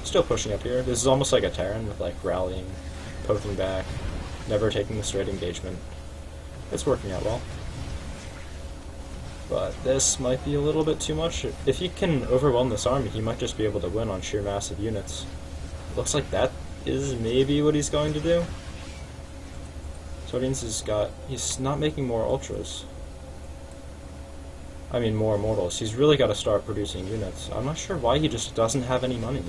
Still pushing up here. This is almost like a Terran with like rallying, poking back, never taking the straight engagement. It's working out well. But this might be a little bit too much. If he can overwhelm this army, he might just be able to win on sheer massive units. Looks like that is maybe what he's going to do. Sardines he's not making more Ultras. I mean more Immortals. He's really got to start producing units. I'm not sure why he just doesn't have any money.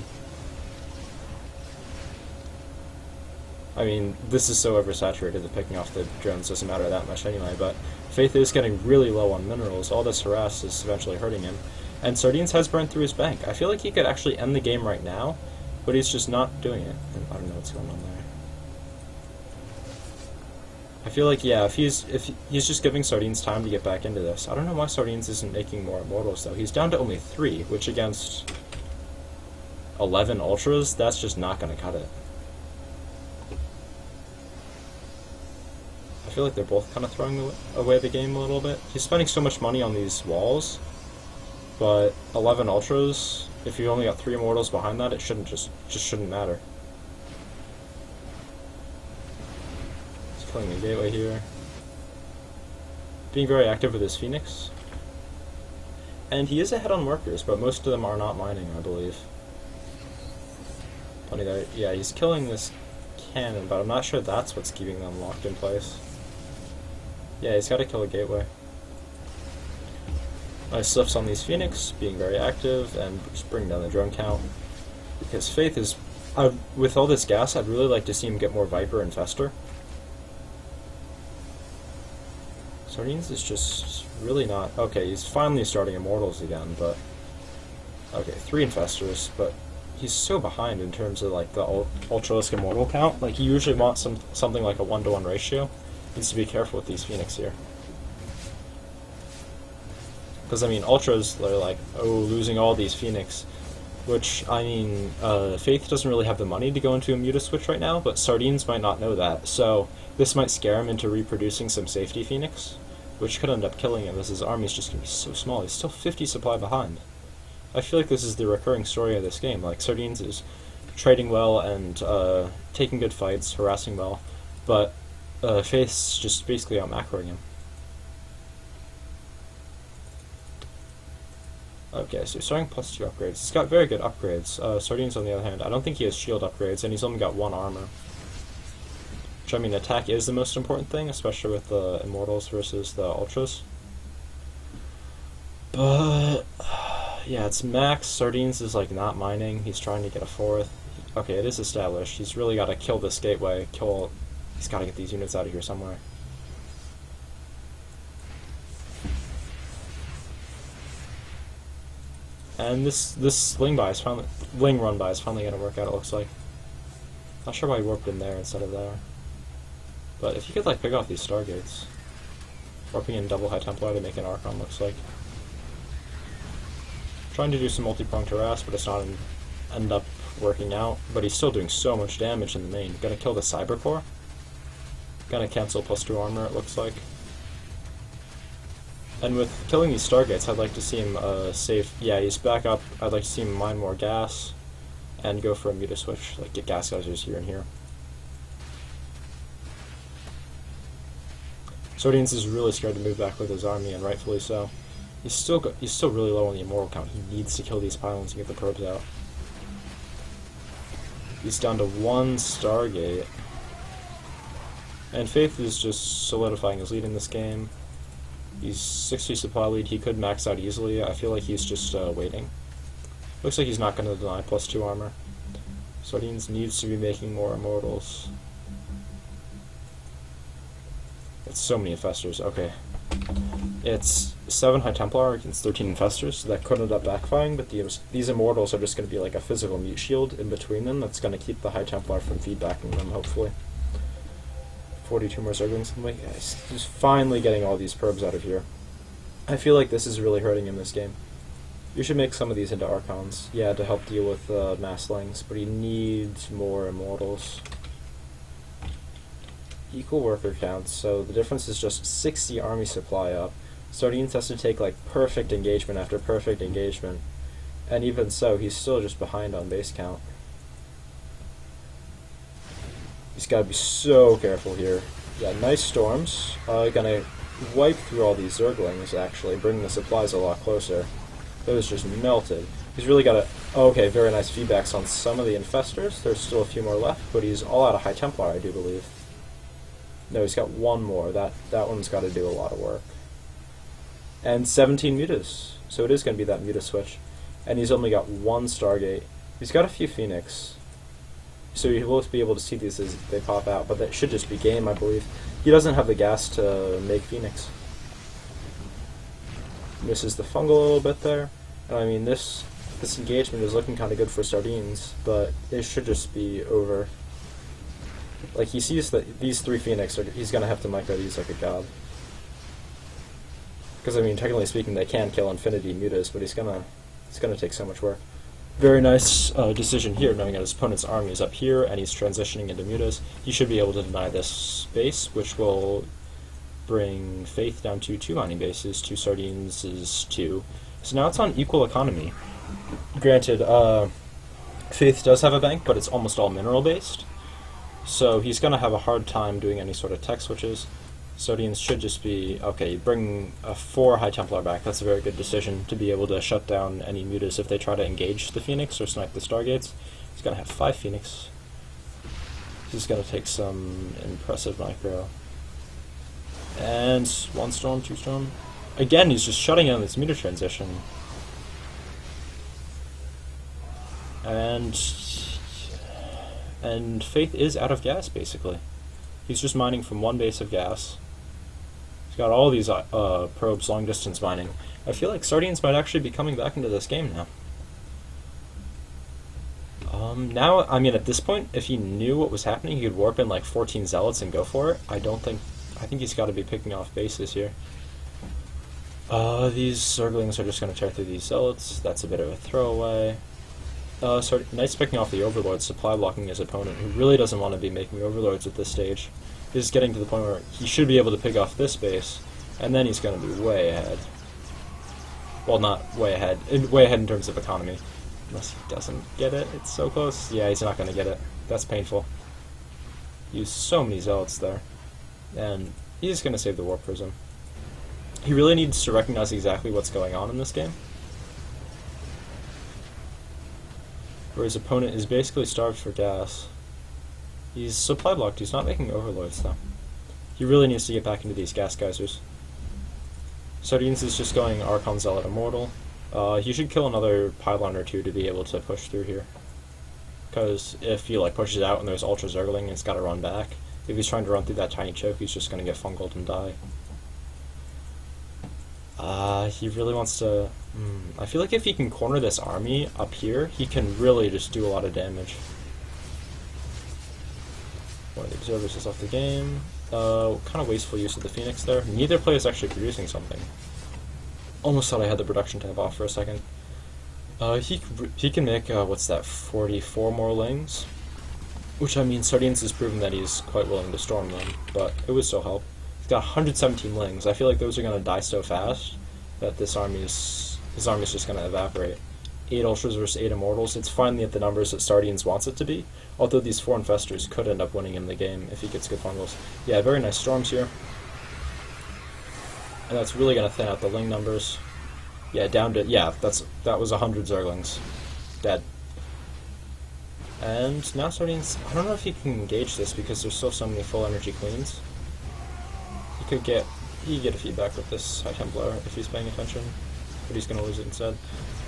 I mean, this is so oversaturated that picking off the drones doesn't matter that much anyway, but Faith is getting really low on minerals. All this harass is eventually hurting him. And Sardines has burned through his bank. I feel like he could actually end the game right now, but he's just not doing it. I don't know what's going on there. I feel like, yeah, if he's just giving Sardines time to get back into this. I don't know why Sardines isn't making more Immortals, though. He's down to only 3, which against 11 Ultras, that's just not going to cut it. I feel like they're both kind of throwing away the game a little bit. He's spending so much money on these walls, but 11 Ultras, if you only got 3 Immortals behind that, it shouldn't just shouldn't matter. He's killing the gateway here. Being very active with his Phoenix. And he is ahead on workers, but most of them are not mining, I believe. Funny that, yeah, he's killing this cannon, but I'm not sure that's what's keeping them locked in place. Yeah, he's got to kill a gateway. Nice lifts on these Phoenix, being very active, and just bring down the drone count. Because Faith is... with all this gas, I'd really like to see him get more Viper and Fester. Sardines is just really not... Okay, he's finally starting Immortals again, but... Okay, 3 Infestors, but he's so behind in terms of like the Ultralisk Immortal count. Like, you usually want something like a 1-to-1 ratio. Needs to be careful with these Phoenix here. Because, I mean, Ultras, they're like, oh, losing all these Phoenix. Which, I mean, Faith doesn't really have the money to go into a Muta switch right now, but Sardines might not know that. So, this might scare him into reproducing some safety Phoenix, which could end up killing him, as his army's just going to be so small. He's still 50 supply behind. I feel like this is the recurring story of this game. Like, Sardines is trading well and taking good fights, harassing well, but Faith's just basically out-macroing him. Okay, so he's starting +2 upgrades. He's got very good upgrades. Sardines, on the other hand, I don't think he has shield upgrades, and he's only got 1 armor. Which, I mean, attack is the most important thing, especially with the Immortals versus the Ultras. But, yeah, it's max. Sardines is, like, not mining. He's trying to get a 4th. Okay, it is established. He's really got to kill this gateway. He's got to get these units out of here somewhere. And this ling run by is finally gonna work out. It looks like. Not sure why he warped in there instead of there. But if you could like pick off these stargates, warping in double High Templar to make an Archon looks like. Trying to do some multi-pronged harass, but it's not end up working out. But he's still doing so much damage in the main. Gonna kill the Cyber Core. Gonna cancel +2 armor. It looks like. And with killing these Stargates, I'd like to see him save... Yeah, he's back up. I'd like to see him mine more gas and go for a Muta switch, like get gas geysers here and here. Sardines is really scared to move back with his army, and rightfully so. He's still really low on the Immortal count. He needs to kill these pylons and get the probes out. He's down to 1 Stargate. And Faith is just solidifying his lead in this game. He's 60 supply lead. He could max out easily. I feel like he's just waiting. Looks like he's not going to deny +2 armor. Sardines needs to be making more Immortals. It's so many Infestors. Okay. It's 7 High Templar against 13 Infestors, so that could end up backfiring, but these Immortals are just going to be like a physical mute shield in between them that's going to keep the High Templar from feedbacking them, hopefully. 42 more Zerglings. Oh my guys, he's finally getting all these probes out of here. I feel like this is really hurting him this game. You should make some of these into Archons, yeah, to help deal with Masslings, but he needs more Immortals. Equal worker counts, so the difference is just 60 army supply up. Sardines has to take like perfect engagement after perfect engagement, and even so, he's still just behind on base count. He's got to be so careful here. Yeah, nice storms. Gonna wipe through all these Zerglings, actually, bringing the supplies a lot closer. Those just melted. He's really got to... Oh, okay, very nice feedbacks on some of the Infestors. There's still a few more left, but he's all out of High Templar, I do believe. No, he's got 1 more. That one's got to do a lot of work. And 17 Mutas. So it is going to be that Muta switch. And he's only got 1 Stargate. He's got a few Phoenix. So you will be able to see these as they pop out, but that should just be game, I believe. He doesn't have the gas to make Phoenix. Misses the fungal a little bit there. And I mean, this engagement is looking kind of good for Sardines, but it should just be over. Like, he sees that these 3 Phoenix, he's going to have to micro these like a god. Because, I mean, technically speaking, they can kill Infinity Mutas, but it's gonna take so much work. Very nice decision here, knowing that his opponent's army is up here and he's transitioning into Mutas. He should be able to deny this space, which will bring Faith down to 2 mining bases, 2 Sardines is 2. So now it's on equal economy. Granted, Faith does have a bank, but it's almost all mineral based. So he's going to have a hard time doing any sort of tech switches. Sardines should just be, okay, bring a 4 High Templar back. That's a very good decision to be able to shut down any Mutas if they try to engage the Phoenix or snipe the Stargates. He's going to have 5 Phoenix. This is going to take some impressive micro. And 1 Storm, 2 Storm. Again, he's just shutting down this Muta transition. And Faith is out of gas, basically. He's just mining from 1 base of gas. He's got all these probes, long-distance mining. I feel like Sardines might actually be coming back into this game now. Now, I mean, at this point, if he knew what was happening, he could warp in like 14 Zealots and go for it. I think he's got to be picking off bases here. These Zerglings are just going to tear through these Zealots. That's a bit of a throwaway. Nice picking off the Overlord, supply blocking his opponent, who really doesn't want to be making Overlords at this stage. He's getting to the point where he should be able to pick off this base, and then he's going to be way ahead. Well, not way ahead. Way ahead in terms of economy. Unless he doesn't get it. It's so close. Yeah, he's not going to get it. That's painful. Used so many Zealots there. And he's going to save the Warp Prism. He really needs to recognize exactly what's going on in this game. Where his opponent is basically starved for gas. He's supply blocked. He's not making overlords, though. He really needs to get back into these gas geysers. Sardines is just going Archon Zealot Immortal. He should kill another pylon or two to be able to push through here. Because if he like pushes out and there's Ultra Zergling, he's got to run back. If he's trying to run through that tiny choke, he's just going to get fungled and die. He really wants to... I feel like if he can corner this army up here, he can really just do a lot of damage. One of the observers is off the game. Kind of wasteful use of the Phoenix there. Neither player is actually producing something. Almost thought I had the production tab off for a second. He can make, what's that, 44 more lings? Which, I mean, Sardines has proven that he's quite willing to storm them, but it would still help. He's got 117 lings. I feel like those are going to die so fast that his army is just going to evaporate. 8 Ultras versus 8 Immortals. It's finally at the numbers that Sardines wants it to be, although these 4 Infestors could end up winning him the game if he gets good fungals. Yeah, very nice storms here. And that's really going to thin out the ling numbers. Yeah, down to... Yeah, that was 100 Zerglings. Dead. And now Sardines... I don't know if he can engage this because there's still so many full energy queens. He could get a feedback with this High Templar if he's paying attention, but he's going to lose it instead.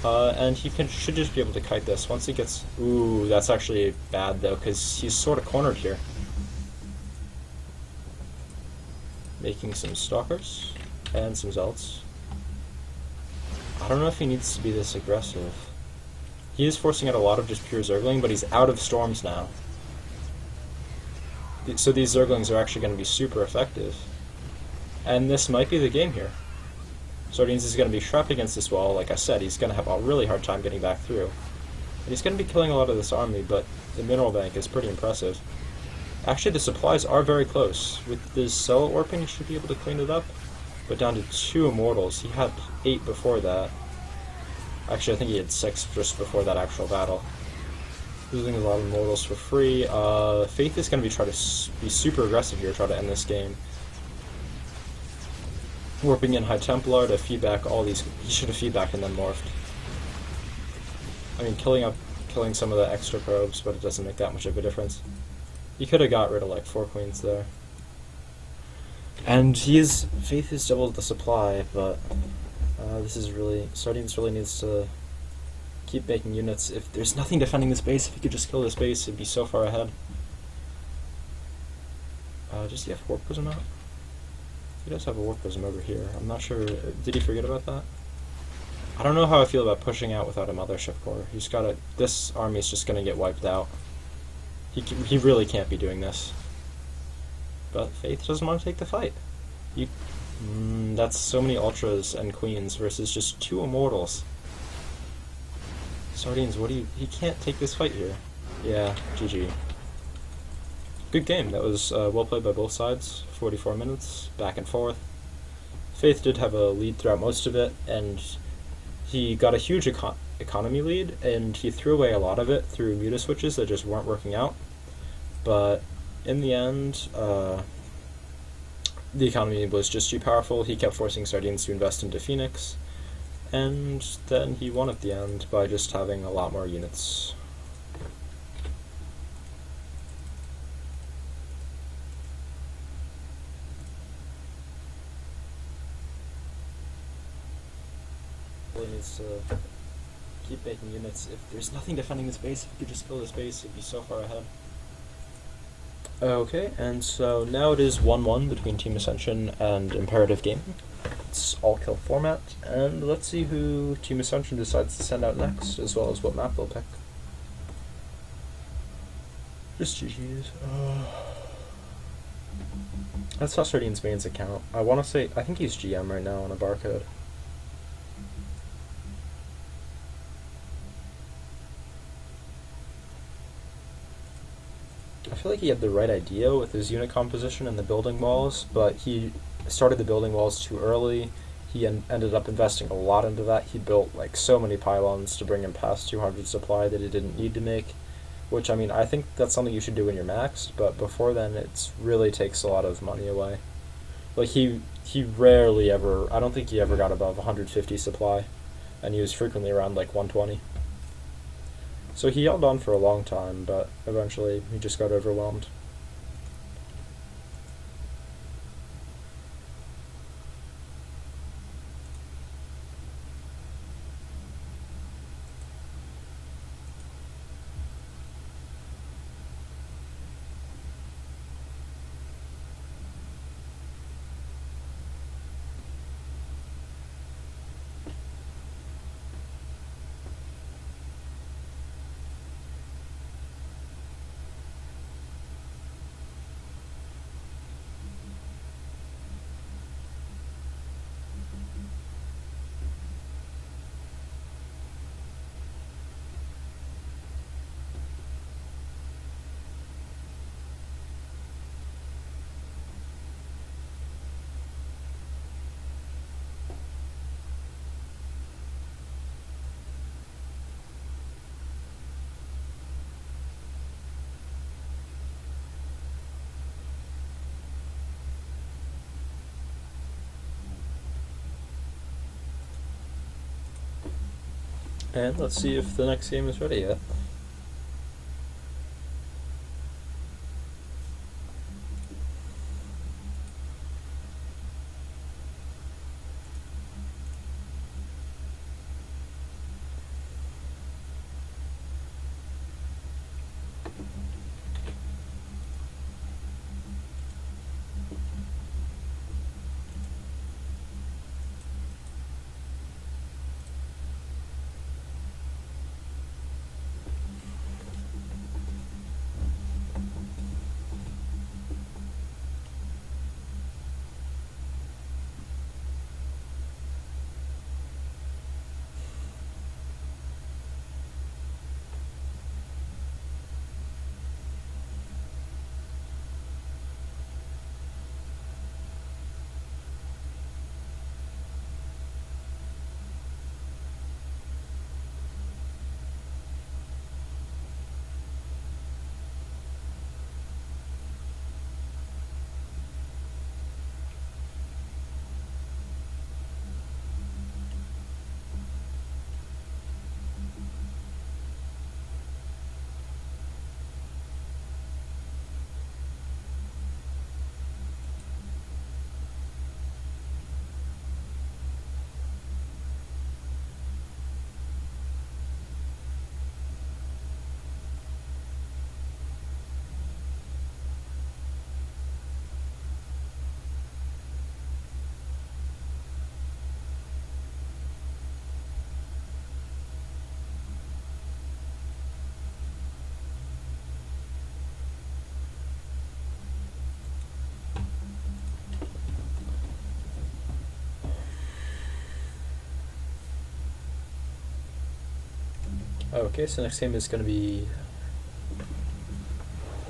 And he should just be able to kite this once he gets... Ooh, that's actually bad though, because he's sort of cornered here. Making some Stalkers and some Zealots. I don't know if he needs to be this aggressive. He is forcing out a lot of just pure Zergling, but he's out of storms now. So these Zerglings are actually going to be super effective. And this might be the game here. Sardines is going to be trapped against this wall. Like I said, he's going to have a really hard time getting back through. And he's going to be killing a lot of this army, but the mineral bank is pretty impressive. Actually, the supplies are very close. With this Zealot warping, he should be able to clean it up. But down to 2 Immortals. He had 8 before that. Actually, I think he had 6 just before that actual battle. Losing a lot of Immortals for free. Faith is going to be trying to be super aggressive here, try to end this game. Warping in High Templar to feedback all these... He should have feedbacked and then morphed. I mean, killing some of the extra probes, but it doesn't make that much of a difference. He could have got rid of like 4 queens there. And Faith has doubled the supply, but this is really... Sardines really needs to keep making units. If there's nothing defending this base, if he could just kill this base, it'd be so far ahead. Does he have Warp Prism out? He does have a Warp Prism over here. I'm not sure... Did he forget about that? I don't know how I feel about pushing out without a Mothership Core. He's got to... This army is just going to get wiped out. He really can't be doing this. But Faith doesn't want to take the fight. That's so many Ultras and Queens versus just 2 Immortals. Sardines, he can't take this fight here. Yeah, GG. Good game. That was well played by both sides. 44 minutes, back and forth. Faith did have a lead throughout most of it, and he got a huge economy lead, and he threw away a lot of it through muta switches that just weren't working out. But in the end, the economy was just too powerful. He kept forcing Sardines to invest into Phoenix, and then he won at the end by just having a lot more units. Really needs to keep making units. If there's nothing defending this base, if you could just kill this base, it'd be so far ahead. Okay, and so now it is 1-1 between Team Ascension and Imperative Gaming. It's all-kill format, and let's see who Team Ascension decides to send out next, as well as what map they'll pick. Just GG's. That's Sardines' mains account. I think he's GM right now on a barcode. I feel like he had the right idea with his unit composition and the building walls, but he started the building walls too early. He ended up investing a lot into that. He built like so many pylons to bring him past 200 supply that he didn't need to make, which, I mean, I think that's something you should do when you're maxed, but before then it really takes a lot of money away. Like he rarely ever, I don't think he ever got above 150 supply, and he was frequently around like 120. So he held on for a long time, but eventually he just got overwhelmed. And let's see if the next game is ready yet. Okay, so next game is going to be...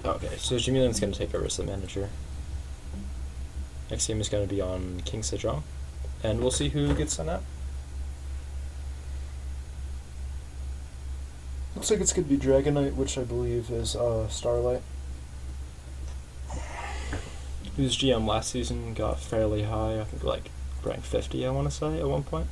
Okay, so Jimilin's going to take over as the manager. Next game is going to be on King Sejong, and we'll see who gets sent out. Looks like it's going to be Dragonite, which I believe is Starlight, whose GM last season got fairly high. I think like rank 50, I want to say, at one point.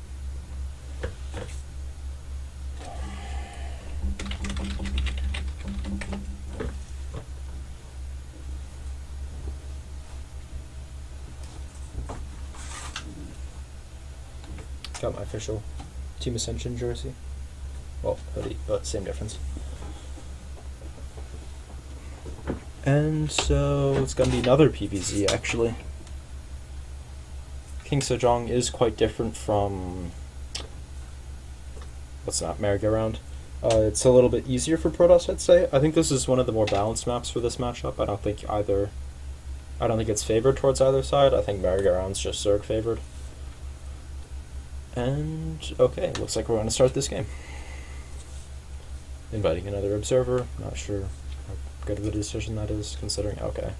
Got my official Team Ascension jersey. Well, hoodie, but same difference. And so it's going to be another PVZ, actually. King Sejong is quite different from... what's that, Merry-Go-Round. It's a little bit easier for Protoss, I'd say. I think this is one of the more balanced maps for this matchup. I don't think it's favored towards either side. I think Merry-Go-Round's just Zerg favored. And, okay, looks like we're going to start this game. Inviting another observer. Not sure how good of a decision that is, considering... Okay.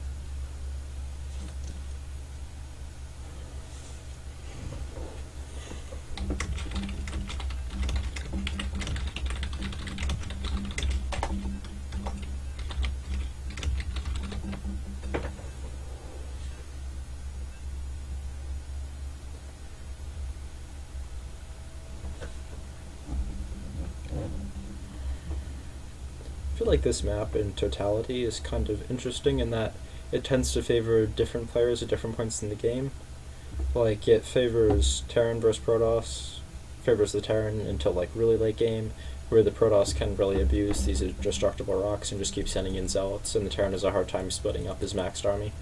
I feel like this map in totality is kind of interesting in that it tends to favor different players at different points in the game. Like, it favors Terran versus Protoss, favors the Terran until, like, really late game, where the Protoss can really abuse these destructible rocks and just keep sending in Zealots, and the Terran has a hard time splitting up his maxed army.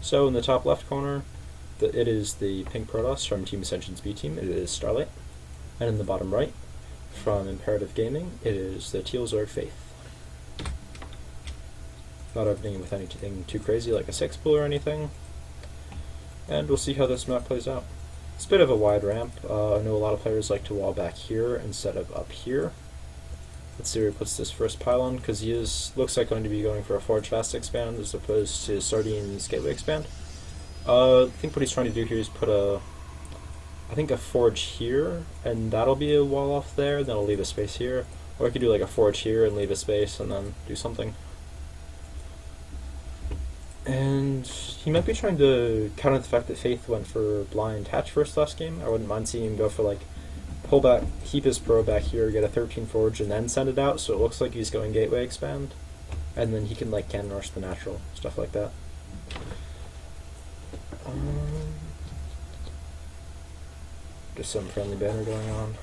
So, in the top left corner, it is the pink Protoss from Team Ascension's B team, it is Starlight. And in the bottom right, from Imperative Gaming, it is the teal Zerg Faith. Not opening with anything too crazy like a 6-pool or anything. And we'll see how this map plays out. It's a bit of a wide ramp. I know a lot of players like to wall back here instead of up here. Let's see where he puts this first pylon, because he looks like going to be going for a Forge Fast expand as opposed to Sardine's Gateway expand. I think what he's trying to do here is put a forge here, and that'll be a wall off there, then I'll leave a space here. Or I could do like a forge here and leave a space and then do something. And he might be trying to counter the fact that Faith went for blind hatch first last game. I wouldn't mind seeing him go for like pull back, keep his pro back here, get a 13 forge, and then send it out, so it looks like he's going gateway expand. And then he can like cannon rush the natural, stuff like that. Just some friendly banner going on.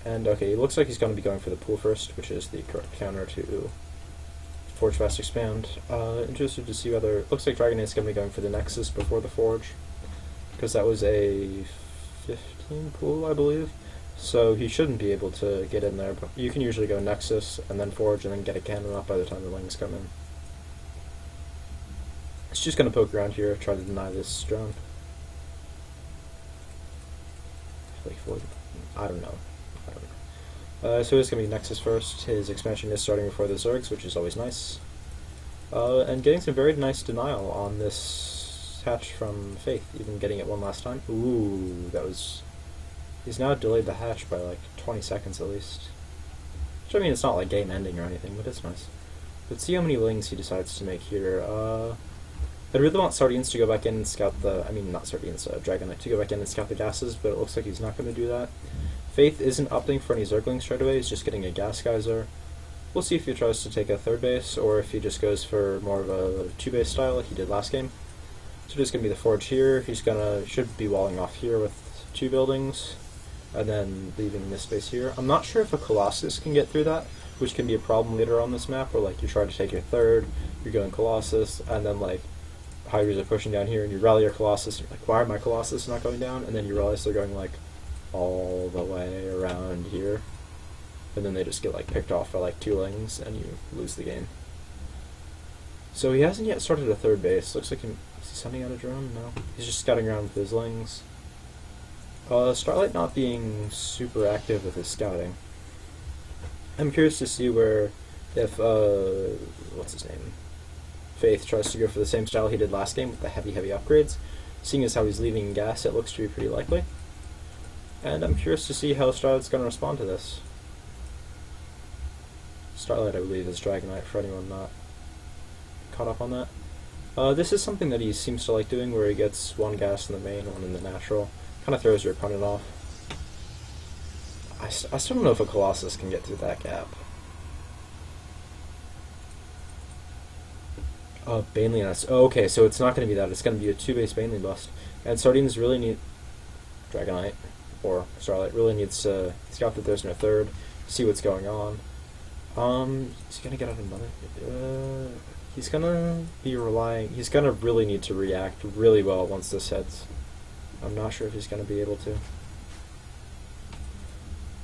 And okay, it looks like he's going to be going for the pool first, which is the correct counter to Forge Fast Expand. Interested to see whether... Looks like Dragon Knight's going to be going for the Nexus before the Forge, because that was a 15 pool, I believe. So he shouldn't be able to get in there, but you can usually go Nexus, and then Forge, and then get a cannon up by the time the Wings come in. It's just going to poke around here, try to deny this drone. I don't know. So it's going to be Nexus first. His expansion is starting before the Zergs, which is always nice. And getting some very nice denial on this hatch from Faith, even getting it one last time. Ooh, that was... He's now delayed the hatch by like 20 seconds at least. Which, I mean, it's not like game ending or anything, but it's nice. Let's see how many wings he decides to make here. I really want Sardines to go back in and scout the... I mean, not Sardines, Dragon Knight to go back in and scout the gases, but it looks like he's not going to do that. Faith isn't opting for any Zerglings straight away, he's just getting a gas geyser. We'll see if he tries to take a third base, or if he just goes for more of a 2-base style like he did last game. So just going to be the Forge here. He's should be walling off here with 2 buildings, and then leaving this space here. I'm not sure if a Colossus can get through that, which can be a problem later on this map, where like you try to take your third, you're going Colossus, and then like Hydras are pushing down here, and you rally your Colossus, and you're like, why are my Colossus not going down? And then you realize they're going like all the way around here, and then they just get like picked off by like 2 Lings, and you lose the game. So he hasn't yet started a third base. Looks like is he sending out a drone? No, he's just scouting around with his Lings. Starlight not being super active with his scouting. I'm curious to see if what's his name, Faith tries to go for the same style he did last game with the heavy upgrades. Seeing as how he's leaving gas, it looks to be pretty likely. And I'm curious to see how Starlight's going to respond to this. Starlight, I believe, is Dragon Knight, for anyone not caught up on that. This is something that he seems to like doing, where he gets 1 gas in the main, 1 in the natural. Kind of throws your opponent off. I still don't know if a Colossus can get through that gap. Baneley Nest. Oh, okay, so it's not going to be that. It's going to be a 2-base Baneley bust. And Sardines really need... Dragon Knight, or Starlight, really needs to scout that there's no third, see what's going on. He's going to get out another... he's going to be relying... He's going to really need to react really well once this hits. I'm not sure if he's going to be able to.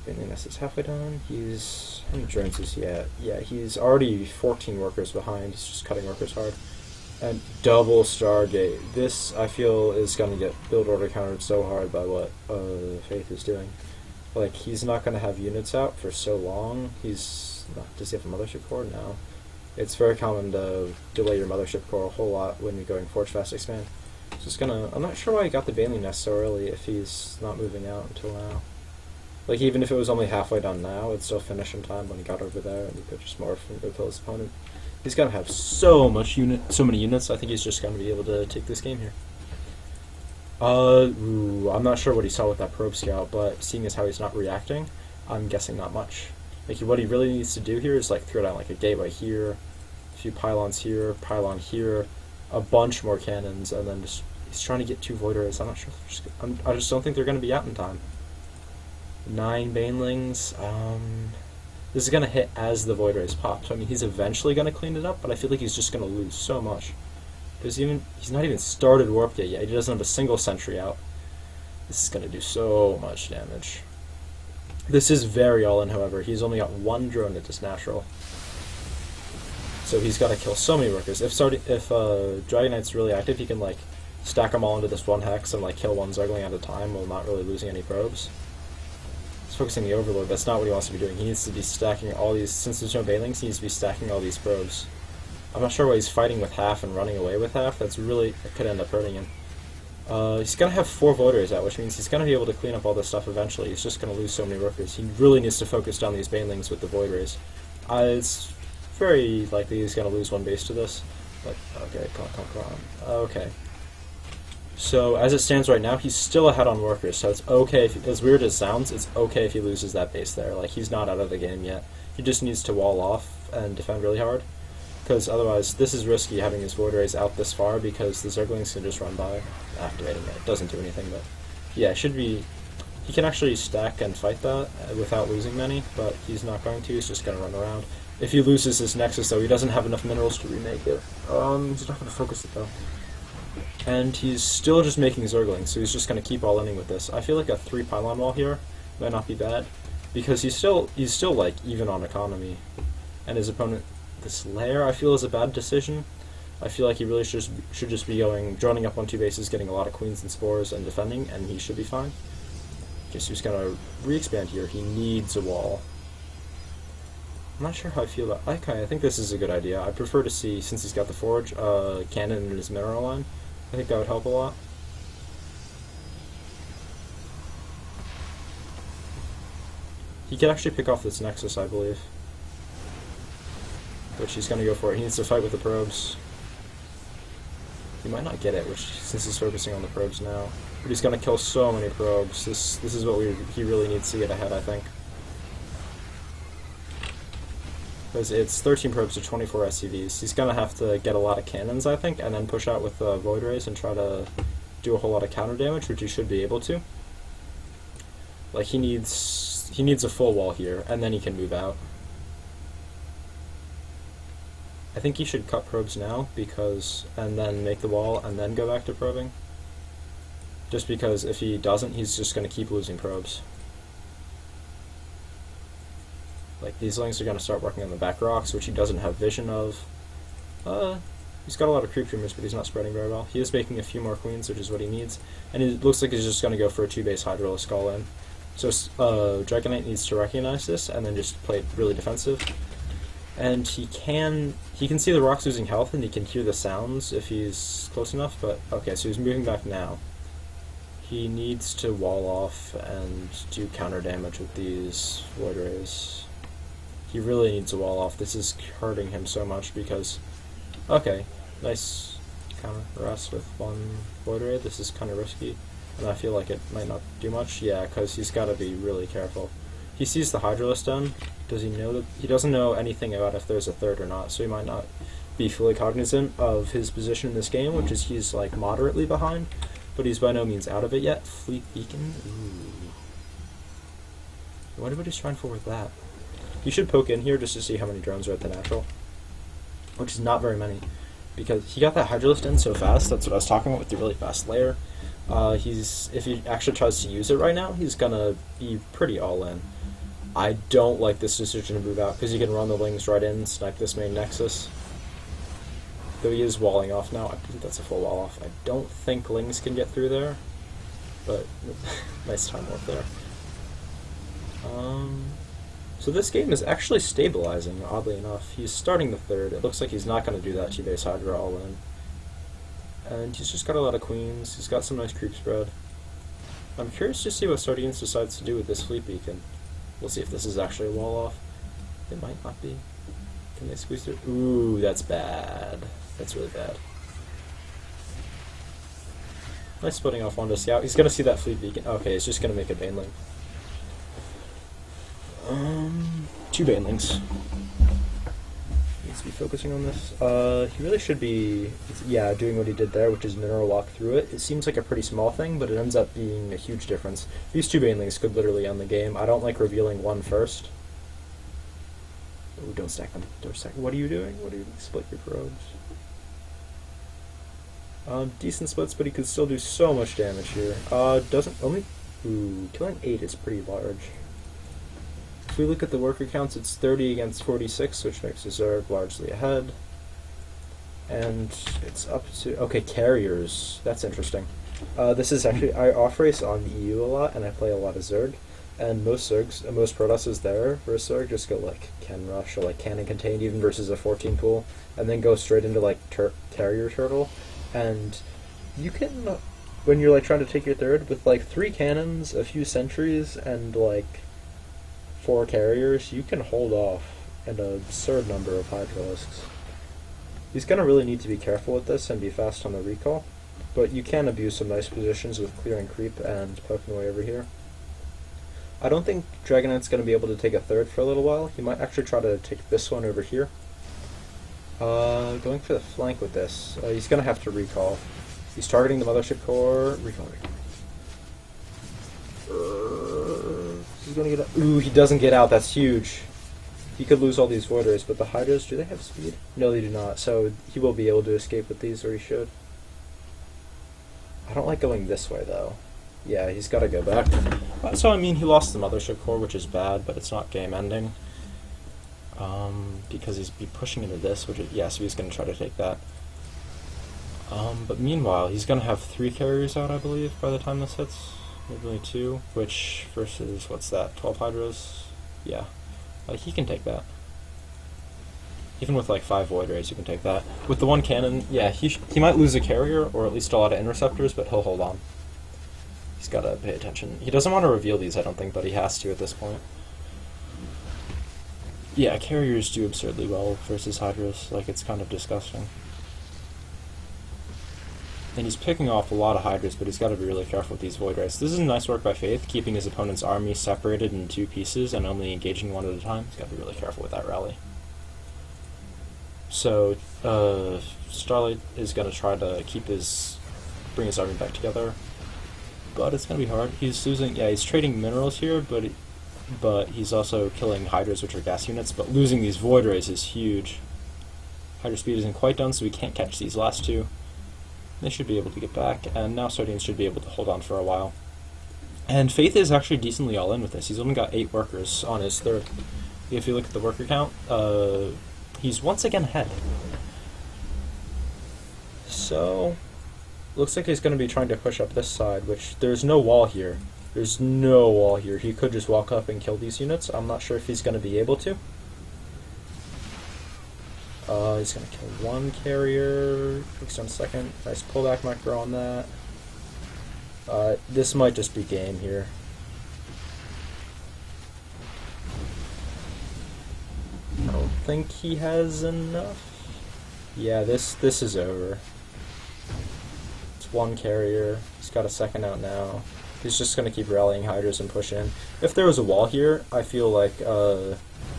Baneley Nest is halfway done. How many drones is he at? Yeah, he's already 14 workers behind. He's just cutting workers hard. And double Stargate. This, I feel, is going to get build order countered so hard by what Faith is doing. Like, he's not going to have units out for so long. Does he have a mothership core? No. It's very common to delay your mothership core a whole lot when you're going Forge Fast Expand. I'm not sure why he got the Baneley Nest so early if he's not moving out until now. Like, even if it was only halfway done now, it'd still finish in time when he got over there, and he could just morph and go kill his opponent. He's gonna have so many units, I think he's just gonna be able to take this game here. I'm not sure what he saw with that probe scout, but seeing as how he's not reacting, I'm guessing not much. Like, what he really needs to do here is, like, throw down, like, a gateway here, a few pylon here, a bunch more cannons, and then just, he's trying to get 2 Void Rays. I'm not sure, I just don't think they're going to be out in time. 9 Banelings, this is going to hit as the Void Rays pop, so I mean, he's eventually going to clean it up, but I feel like he's just going to lose so much. He's not even started Warp Gate yet. He doesn't have a single sentry out. This is going to do so much damage. This is very all-in, however. He's only got 1 drone that is natural. So he's got to kill so many workers. If Dragon Knight's really active, he can, like, stack them all into this 1 hex and, like, kill 1 Zergling at a time while not really losing any probes. He's focusing the Overlord. That's not what he wants to be doing. He needs to be stacking all these... Since there's no Banelings, he needs to be stacking all these probes. I'm not sure why he's fighting with half and running away with half. That could end up hurting him. He's going to have 4 Void Rays out, which means he's going to be able to clean up all this stuff eventually. He's just going to lose so many workers. He really needs to focus down these Banelings with the Void Rays. It's very likely he's going to lose 1 base to this. But, okay, come on. Okay. So, as it stands right now, he's still ahead on workers, so it's okay, as weird as it sounds, it's okay if he loses that base there. Like, he's not out of the game yet. He just needs to wall off and defend really hard. Because otherwise, this is risky having his Void Rays out this far because the Zerglings can just run by, activating it. It doesn't do anything, but yeah, it should be... He can actually stack and fight that without losing many, but he's not going to. He's just going to run around. If he loses his Nexus, though, he doesn't have enough minerals to remake it. He's not going to focus it, though. And he's still just making Zerglings, so he's just going to keep all-inning with this. I feel like a 3 pylon wall here might not be bad, because he's still like, even on economy. And his opponent... This lair, I feel, is a bad decision. I feel like he really should just be droning up on 2 bases, getting a lot of queens and spores, and defending, and he should be fine. Just he's gonna re-expand here. He needs a wall. I'm not sure how I feel about... Okay, I think this is a good idea. I prefer to see, since he's got the forge, cannon in his mineral line. I think that would help a lot. He could actually pick off this Nexus, I believe. Which he's going to go for it. He needs to fight with the probes. He might not get it, since he's focusing on the probes now. But he's going to kill so many probes. This is what he really needs to get ahead, I think. Because it's 13 probes to 24 SCVs. He's going to have to get a lot of cannons, I think, and then push out with the Void Rays and try to do a whole lot of counter damage, which he should be able to. Like, he needs a full wall here, and then he can move out. I think he should cut probes now, and then make the wall, and then go back to probing. Just because if he doesn't, he's just going to keep losing probes. Like, these Lings are going to start working on the back rocks, which he doesn't have vision of. He's got a lot of creep tumors, but he's not spreading very well. He is making a few more queens, which is what he needs. And it looks like he's just going to go for a 2-base Hydralisk all in. So Dragon Knight needs to recognize this, and then just play it really defensive. And he can see the rocks losing health, and he can hear the sounds if he's close enough, but okay, so he's moving back now. He needs to wall off and do counter damage with these Void Rays. He really needs to wall off. This is hurting him so much because... Okay, nice counter rest with 1 Void Ray. This is kind of risky, and I feel like it might not do much. Yeah, because he's got to be really careful. He sees the Hydralisk done. Does he know that? He doesn't know anything about if there's a 3rd or not, so he might not be fully cognizant of his position in this game, which is he's like moderately behind, but he's by no means out of it yet. Fleet Beacon? Ooh. I wonder what he's trying for with that. You should poke in here just to see how many drones are at the natural, which is not very many, because he got that Hydralisk in so fast. That's what I was talking about with the really fast layer. If he actually tries to use it right now, he's gonna be pretty all in. I don't like this decision to move out, because he can run the Lings right in, snipe this main Nexus. Though he is walling off now, I believe that's a full wall off. I don't think Lings can get through there, but nice time work there. So this game is actually stabilizing, oddly enough. He's starting the 3rd. It looks like he's not going to do that 2-base Hydra all in. And he's just got a lot of queens. He's got some nice creep spread. I'm curious to see what Sardians decides to do with this Fleet Beacon. We'll see if this is actually a wall off. It might not be. Can they squeeze through? Ooh, that's bad. That's really bad. Nice splitting off one to scout. He's gonna see that fleet beacon. Okay, he's just gonna make a baneling. Two banelings. Needs to be focusing on this. He really should be, yeah, doing what he did there, which is mineral walk through it. It seems like a pretty small thing, but it ends up being a huge difference. These two banelings could literally end the game. I don't like revealing one first. Oh, don't stack them. Don't stack. What are you doing? What are you doing? Split your probes. Decent splits, but he could still do so much damage here. Doesn't only. Ooh, killing 8 is pretty large. If we look at the worker counts, it's 30 against 46, which makes Zerg largely ahead. And it's up to okay carriers. That's interesting. This is actually I off race on EU a lot, and I play a lot of Zerg. And most Zergs, most Protosses there versus Zerg just go like Ken Rush or like Cannon Contained even versus a 14 pool, and then go straight into like Carrier Turtle. And you can, when you're like trying to take your third with like 3 cannons, a few sentries, and like 4 carriers, you can hold off an absurd number of Hydralisks. He's gonna really need to be careful with this and be fast on the recall, but you can abuse some nice positions with clearing creep and poking away over here. I don't think Dragon Knight's gonna be able to take a third for a little while. He might actually try to take this one over here. Going for the flank with this. He's gonna have to recall. He's targeting the mothership core. Recall. He's gonna get out. Ooh, he doesn't get out. That's huge. He could lose all these Void Rays, but the Hydras, do they have speed? No, they do not. So he will be able to escape with these, or he should. I don't like going this way, though. Yeah, he's got to go back. So, I mean, he lost the mothership core, which is bad, but it's not game-ending. Because he's be pushing into this, which is, yeah, so he's going to try to take that. But meanwhile, he's going to have 3 carriers out, I believe, by the time this hits. Maybe only 2, which versus, what's that, 12 Hydras? Yeah. He can take that. Even with like 5 Void Rays, you can take that. With the 1 cannon, yeah, he might lose a carrier, or at least a lot of interceptors, but he'll hold on. He's got to pay attention. He doesn't want to reveal these, I don't think, but he has to at this point. Yeah, carriers do absurdly well versus Hydras. Like, it's kind of disgusting. And he's picking off a lot of Hydras, but he's got to be really careful with these Void Rays. This is nice work by Faith, keeping his opponent's army separated in 2 pieces and only engaging one at a time. He's got to be really careful with that rally. So, Starlight is going to try to bring his army back together. But it's going to be hard. He's losing, yeah, he's trading minerals here, but he's also killing Hydras, which are gas units, but losing these Void Rays is huge. Hydra speed isn't quite done, so we can't catch these last 2. They should be able to get back, and now Sardians should be able to hold on for a while. And Faith is actually decently all in with this. He's only got 8 workers on his third. If you look at the worker count, he's once again ahead. So, looks like he's going to be trying to push up this side, which there's no wall here. There's no wall here. He could just walk up and kill these units. I'm not sure if he's going to be able to. He's going to kill 1 carrier. Takes on a second. Nice pullback micro on that. This might just be game here. I don't think he has enough. Yeah, this is over. It's 1 carrier. He's got a second out now. He's just going to keep rallying Hydras and push in. If there was a wall here, I feel like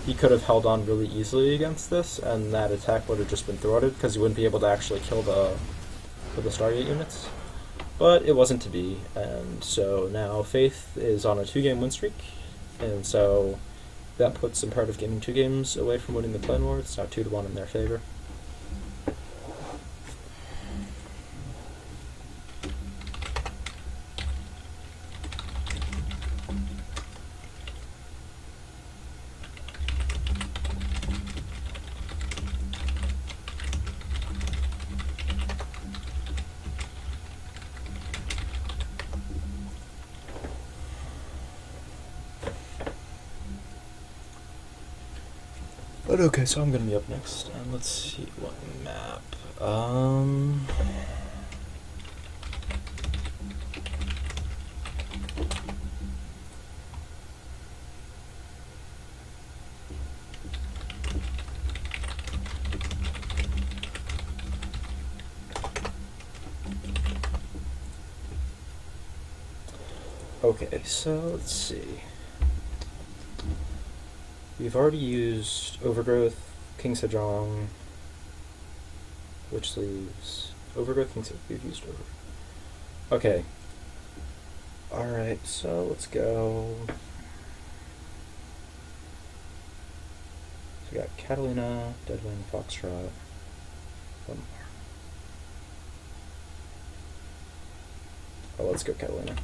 he could have held on really easily against this, and that attack would have just been thwarted, because he wouldn't be able to actually kill the Stargate units. But it wasn't to be, and so now Faith is on a 2-game win streak, and so that puts Imperative Gaming 2 games away from winning the Plan War. It's now 2-1 in their favor. But okay, so I'm gonna be up next, and let's see what map. Okay, so let's see. We've already used Overgrowth, King Sejong, which leaves Overgrowth, King Sejong. We've used Overgrowth. Okay. Alright, so let's go. So we got Catalina, Deadwind, Foxtrot, one more. Oh, let's go Catalina.